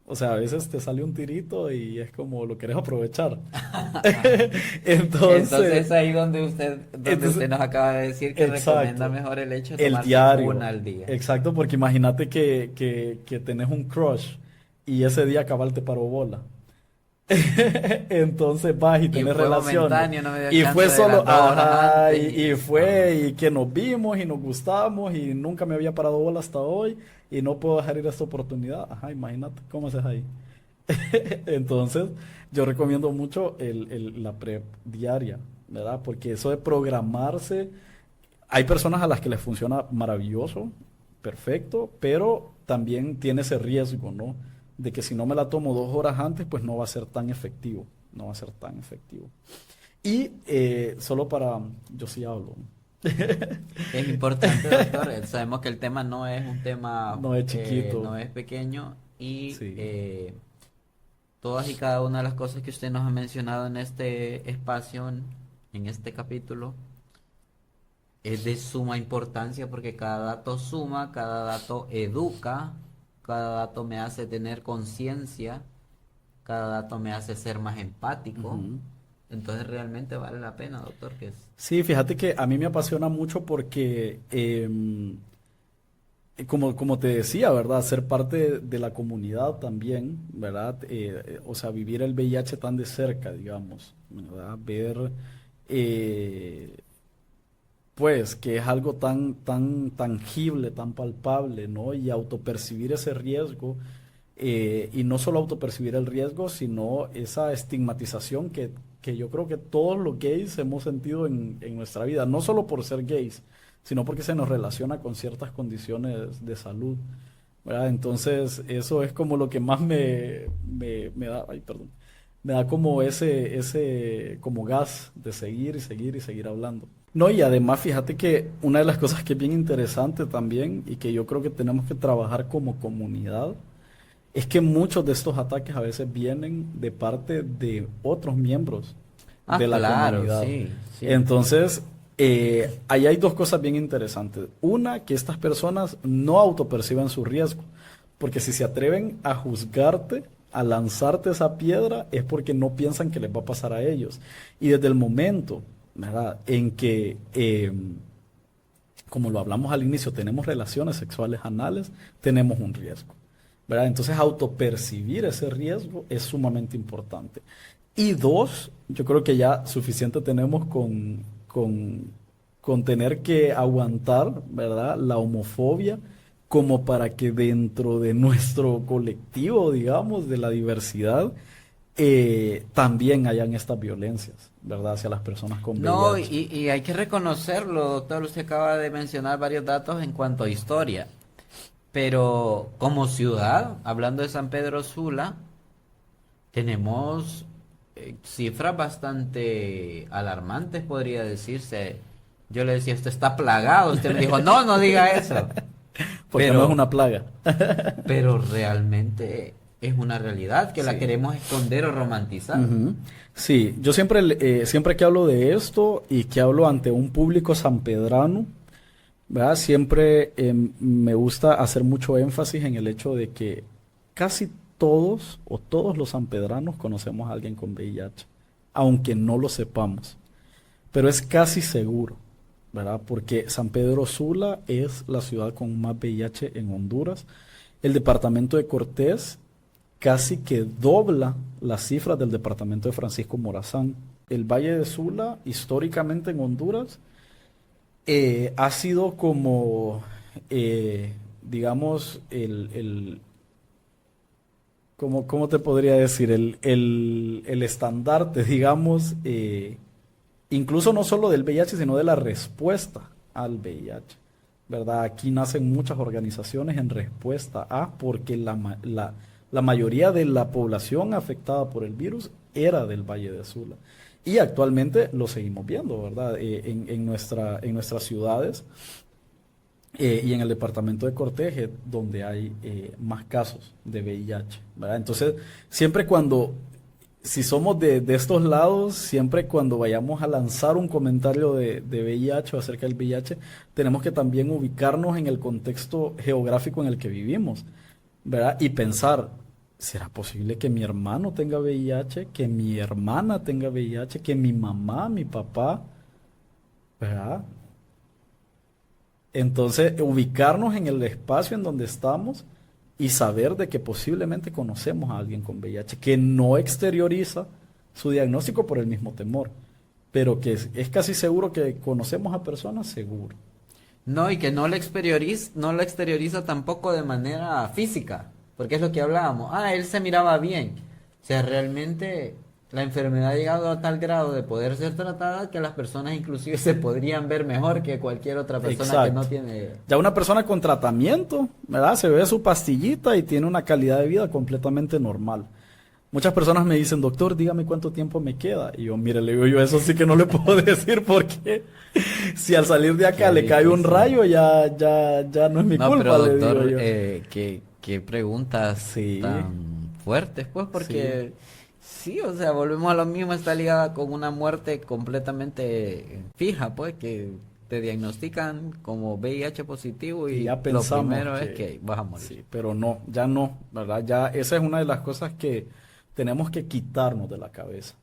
O sea, a veces te sale un tirito y es como lo querés aprovechar. Entonces Entonces, es ahí donde usted entonces, nos acaba de decir que recomienda exacto. mejor el hecho de El tomarse diario. una al día. Exacto, porque imagínate que tenés un crush y ese día cabal te paró bola. Entonces vas y Y tenés fue relaciones. momentáneo, no me dio Y chance fue de solo, las 2 horas ajá, antes y y no. fue y que nos vimos y nos gustamos y nunca me había parado bola hasta hoy y no puedo dejar ir esta oportunidad. Ajá, imagínate, ¿cómo haces ahí? Entonces, yo recomiendo mucho la prep diaria, ¿verdad? Porque eso de programarse, hay personas a las que les funciona maravilloso, perfecto, pero también tiene ese riesgo, ¿no? De que si no me la tomo 2 horas antes, pues no va a ser tan efectivo, no va a ser tan efectivo. Y solo para, yo sí hablo, Es importante, doctor. Sabemos que el tema no es un tema, no es chiquito, no es pequeño y sí. todas y cada una de las cosas que usted nos ha mencionado en este espacio, en este capítulo, es de suma importancia porque cada dato suma, cada dato educa, cada dato me hace tener conciencia, cada dato me hace ser más empático. Ujú. Entonces realmente vale la pena, doctor, que es... Sí, fíjate que a mí me apasiona mucho porque como te decía, ¿verdad? Ser parte de la comunidad también, ¿verdad? O sea, vivir el VIH tan de cerca, digamos, ¿verdad? Ver, eh, pues, que es algo tan tangible, tan palpable, ¿no? Y autopercibir ese riesgo, y no solo autopercibir el riesgo, sino esa estigmatización que yo creo que todos los gays hemos sentido en nuestra vida, no solo por ser gays, sino porque se nos relaciona con ciertas condiciones de salud, ¿verdad? Entonces, eso es como lo que más me da, ay, perdón, me da como ese como gas de seguir y seguir y seguir hablando. No, y además fíjate que una de las cosas que es bien interesante también y que yo creo que tenemos que trabajar como comunidad es que muchos de estos ataques a veces vienen de parte de otros miembros Ah, de la claro, comunidad. sí, sí. Entonces, ahí hay 2 cosas bien interesantes. Una, que estas personas no autoperciben su riesgo, porque si se atreven a juzgarte, a lanzarte esa piedra, es porque no piensan que les va a pasar a ellos. Y desde el momento, ¿verdad?, en que, como lo hablamos al inicio, tenemos relaciones sexuales anales, tenemos un riesgo, ¿verdad? Entonces, autopercibir ese riesgo es sumamente importante. Y 2, yo creo que ya suficiente tenemos con tener que aguantar, ¿verdad?, la homofobia como para que dentro de nuestro colectivo, digamos, de la diversidad, también hayan estas violencias, ¿verdad? Hacia las personas con No, VIH. y hay que reconocerlo, doctor. Usted acaba de mencionar varios datos en cuanto a historia. Pero como ciudad, hablando de San Pedro Sula, tenemos cifras bastante alarmantes, podría decirse. Yo le decía, usted está plagado. Usted me dijo, no, no diga eso. Porque no es Pero, una plaga. pero realmente es una realidad que la Sí. queremos esconder o romantizar. Ujú. Sí, yo siempre, siempre que hablo de esto y que hablo ante un público sanpedrano, ¿verdad? Siempre me gusta hacer mucho énfasis en el hecho de que casi todos o todos los sanpedranos conocemos a alguien con VIH, aunque no lo sepamos, pero es casi seguro, ¿verdad? Porque San Pedro Sula es la ciudad con más VIH en Honduras. El departamento de Cortés casi que dobla las cifras del departamento de Francisco Morazán. El Valle de Sula, históricamente en Honduras, ha sido como, digamos, ¿cómo te podría decir? El estandarte, digamos, incluso no solo del VIH, sino de la respuesta al VIH, ¿verdad? Aquí nacen muchas organizaciones en respuesta a, porque la mayoría de la población afectada por el virus era del Valle de Sula. Y actualmente lo seguimos viendo, ¿verdad? En nuestras ciudades y en el departamento de Cortés, donde hay más casos de VIH, ¿verdad? Entonces, siempre cuando, si somos de estos lados, siempre cuando vayamos a lanzar un comentario de VIH o acerca del VIH, tenemos que también ubicarnos en el contexto geográfico en el que vivimos, ¿verdad? Y pensar, ¿será posible que mi hermano tenga VIH, que mi hermana tenga VIH, que mi mamá, mi papá, ¿verdad? Entonces, ubicarnos en el espacio en donde estamos y saber de que posiblemente conocemos a alguien con VIH, que no exterioriza su diagnóstico por el mismo temor, pero que es casi seguro que conocemos a personas, seguro. No, y que no lo exterioriza tampoco de manera física, porque es lo que hablábamos. Ah, él se miraba bien. O sea, realmente la enfermedad ha llegado a tal grado de poder ser tratada que las personas inclusive se podrían ver mejor que cualquier otra persona que no Exacto. tiene... Ya una persona con tratamiento, ¿verdad? Se bebe su pastillita y tiene una calidad de vida completamente normal. Muchas personas me dicen, doctor, dígame cuánto tiempo me queda. Y yo, mire, le digo yo, eso sí que no le puedo decir porque si al salir de acá Qué le cae un difícil. rayo, ya no es mi No, pero culpa, le digo doctor, yo. qué preguntas Sí, tan fuertes, pues, sí, porque sí, o sea, volvemos a lo mismo, está ligada con una muerte completamente fija, pues, que te diagnostican como VIH positivo y y ya lo pensamos primero es que que vas a morir. sí, pero no, ya no, ¿verdad? Ya esa es una de las cosas que tenemos que quitarnos de la cabeza,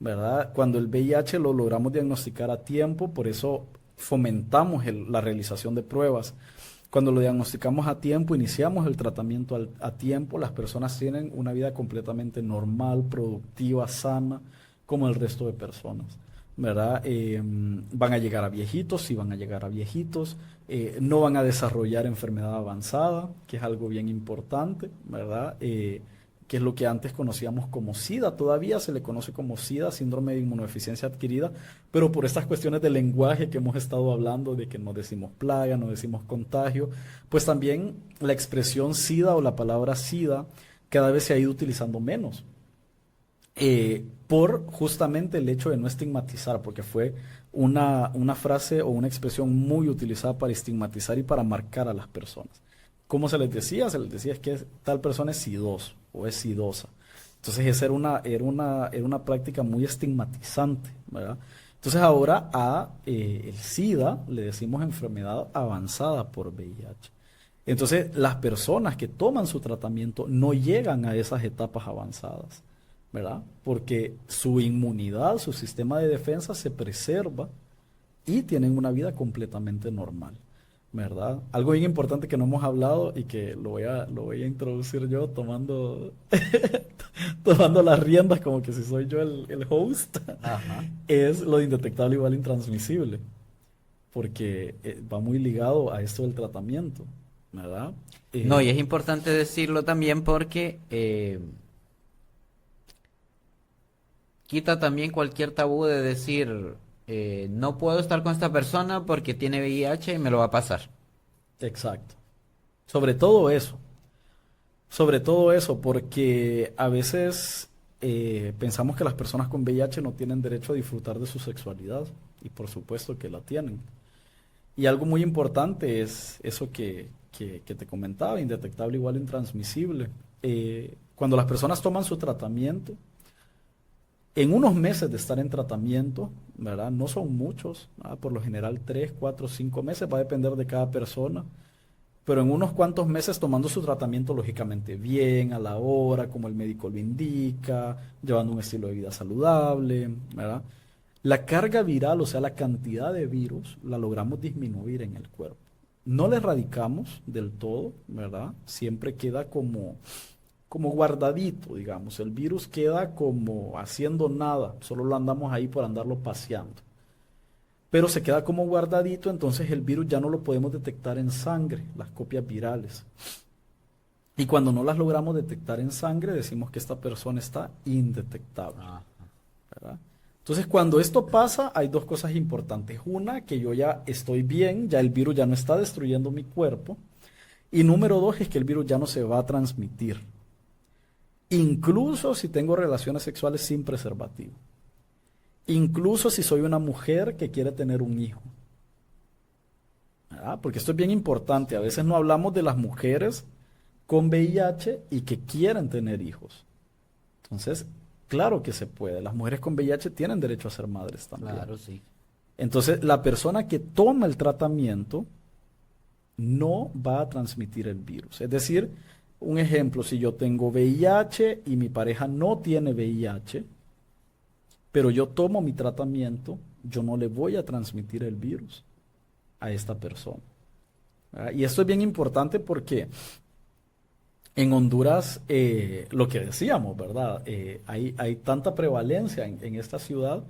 ¿verdad? Cuando el VIH lo logramos diagnosticar a tiempo, por eso fomentamos la realización de pruebas. Cuando lo diagnosticamos a tiempo, iniciamos el tratamiento a tiempo, las personas tienen una vida completamente normal, productiva, sana, como el resto de personas, ¿verdad? Van a llegar a viejitos, sí van a llegar a viejitos, no van a desarrollar enfermedad avanzada, que es algo bien importante, ¿verdad? Que es lo que antes conocíamos como SIDA, todavía se le conoce como SIDA, síndrome de inmunodeficiencia adquirida, pero por estas cuestiones de lenguaje que hemos estado hablando, de que no decimos plaga, no decimos contagio, pues también la expresión SIDA o la palabra SIDA cada vez se ha ido utilizando menos, por justamente el hecho de no estigmatizar, porque fue una frase o una expresión muy utilizada para estigmatizar y para marcar a las personas. ¿Cómo se les decía? Se les decía es que tal persona es sidoso o es sidosa. Entonces esa era una práctica muy estigmatizante, ¿verdad? Entonces ahora el SIDA le decimos enfermedad avanzada por VIH. Entonces las personas que toman su tratamiento no llegan a esas etapas avanzadas, ¿verdad? Porque su inmunidad, su sistema de defensa se preserva y tienen una vida completamente normal, ¿verdad? Algo bien importante que no hemos hablado y que lo voy a introducir yo tomando, tomando las riendas como que si soy yo el host, Ajá. es lo de indetectable igual intransmisible, porque va muy ligado a esto del tratamiento. ¿verdad? No, y es importante decirlo también porque quita también cualquier tabú de decir, no puedo estar con esta persona porque tiene VIH y me lo va a pasar. Exacto. Sobre todo eso. Sobre todo eso, porque a veces pensamos que las personas con VIH no tienen derecho a disfrutar de su sexualidad, y por supuesto que la tienen. Y algo muy importante es eso que te comentaba, indetectable igual intransmisible. Cuando las personas toman su tratamiento, en unos meses de estar en tratamiento, ¿verdad? No son muchos, ¿verdad? Por lo general 3, 4, 5 meses, va a depender de cada persona, pero en unos cuantos meses tomando su tratamiento lógicamente bien, a la hora, como el médico lo indica, llevando un estilo de vida saludable, ¿verdad? La carga viral, o sea, la cantidad de virus, la logramos disminuir en el cuerpo. No la erradicamos del todo, ¿verdad? Siempre queda como guardadito, digamos. El virus queda como haciendo nada, solo lo andamos ahí por andarlo paseando. Pero se queda como guardadito, entonces el virus ya no lo podemos detectar en sangre, las copias virales. Y cuando no las logramos detectar en sangre, decimos que esta persona está indetectable, Ajá. ¿verdad? Entonces, cuando esto pasa, hay dos cosas importantes. Una, que yo ya estoy bien, ya el virus ya no está destruyendo mi cuerpo. Y número dos, es que el virus ya no se va a transmitir, incluso si tengo relaciones sexuales sin preservativo. Incluso si soy una mujer que quiere tener un hijo. ¿Verdad? Porque esto es bien importante. A veces no hablamos de las mujeres con VIH y que quieren tener hijos. Entonces, claro que se puede. Las mujeres con VIH tienen derecho a ser madres también. Claro, sí. Entonces, la persona que toma el tratamiento no va a transmitir el virus. Es decir, un ejemplo, si yo tengo VIH y mi pareja no tiene VIH, pero yo tomo mi tratamiento, yo no le voy a transmitir el virus a esta persona. ¿Verdad? Y esto es bien importante porque en Honduras, lo que decíamos, ¿verdad? Hay tanta prevalencia en esta ciudad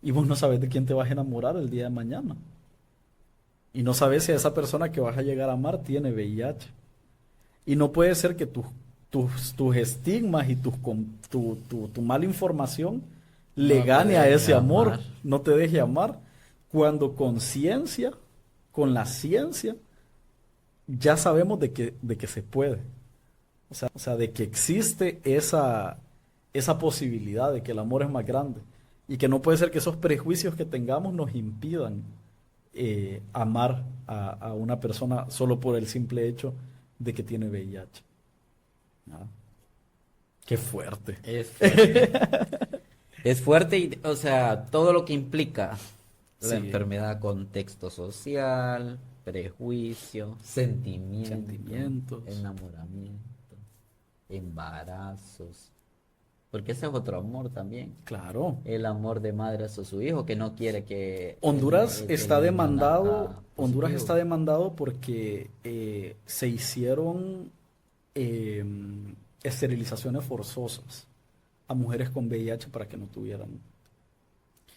y vos no sabes de quién te vas a enamorar el día de mañana. Y no sabes si esa persona que vas a llegar a amar tiene VIH. Y no puede ser que tus estigmas y tu mala información le No te gane a deje ese amor, amar. no te deje amar, cuando con ciencia, con la ciencia, ya sabemos de que se puede. O sea, de que existe esa posibilidad de que el amor es más grande. Y que no puede ser que esos prejuicios que tengamos nos impidan amar a una persona solo por el simple hecho de que tiene VIH. Ah, qué fuerte. Es fuerte. Es fuerte y, o sea, todo lo que implica la Sí, enfermedad, contexto social, prejuicio, sentimiento, sentimientos. enamoramiento, embarazos. Porque ese es otro amor también. Claro. El amor de madre hacia su hijo que no quiere que Honduras está el niño demandado, nazca Honduras positivo. está demandado porque se hicieron esterilizaciones forzosas a mujeres con VIH para que no tuvieran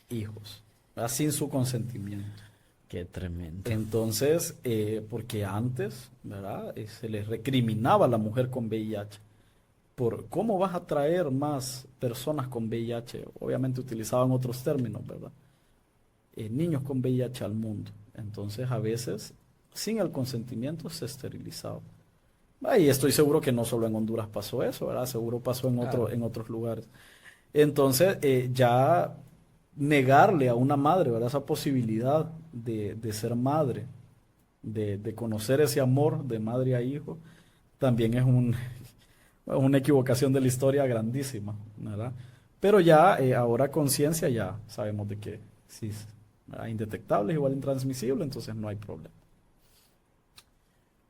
hijos, ¿verdad? Sin su consentimiento. Qué tremendo. Entonces, porque antes, ¿verdad? Se les recriminaba a la mujer con VIH por cómo vas a traer más personas con VIH. Obviamente utilizaban otros términos, ¿verdad? Niños con VIH al mundo. Entonces, a veces, sin el consentimiento, se esterilizaba. Y estoy seguro que no solo en Honduras pasó eso, ¿verdad? Seguro pasó Claro. en otros lugares. Entonces, ya negarle a una madre, ¿verdad? Esa posibilidad de ser madre, de conocer ese amor de madre a hijo, también es una equivocación de la historia grandísima, ¿verdad? Pero ya, ahora con ciencia ya sabemos de que sí, ¿verdad? Indetectable es igual intransmisible, entonces no hay problema.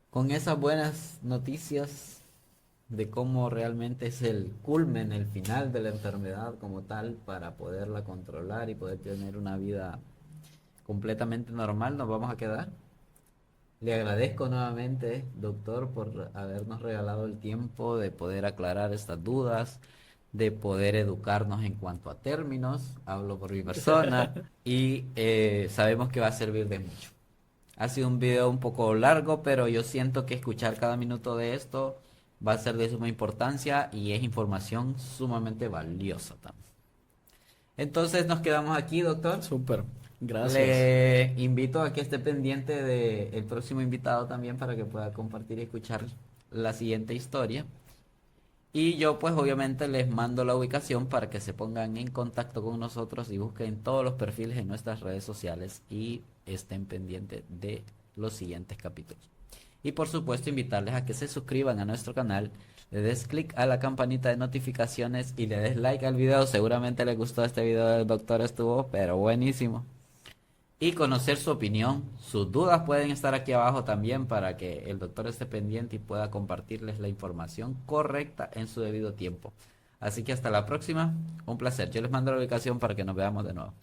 Con esas buenas noticias de cómo realmente es el culmen, el final de la enfermedad como tal, para poderla controlar y poder tener una vida completamente normal, nos vamos a quedar. Le agradezco nuevamente, doctor, por habernos regalado el tiempo de poder aclarar estas dudas, de poder educarnos en cuanto a términos, hablo por mi persona, y sabemos que va a servir de mucho. Ha sido un video un poco largo, pero yo siento que escuchar cada minuto de esto va a ser de suma importancia y es información sumamente valiosa también. Entonces nos quedamos aquí, doctor. Súper, gracias. Le invito a que esté pendiente del próximo invitado también para que pueda compartir y escuchar la siguiente historia. Y yo pues obviamente les mando la ubicación para que se pongan en contacto con nosotros y busquen todos los perfiles en nuestras redes sociales y estén pendientes de los siguientes capítulos. Y por supuesto invitarles a que se suscriban a nuestro canal, le des clic a la campanita de notificaciones y le des like al video. Seguramente les gustó este video del doctor, estuvo pero buenísimo. Y conocer su opinión, sus dudas pueden estar aquí abajo también para que el doctor esté pendiente y pueda compartirles la información correcta en su debido tiempo. Así que hasta la próxima, un placer. Yo les mando la ubicación para que nos veamos de nuevo.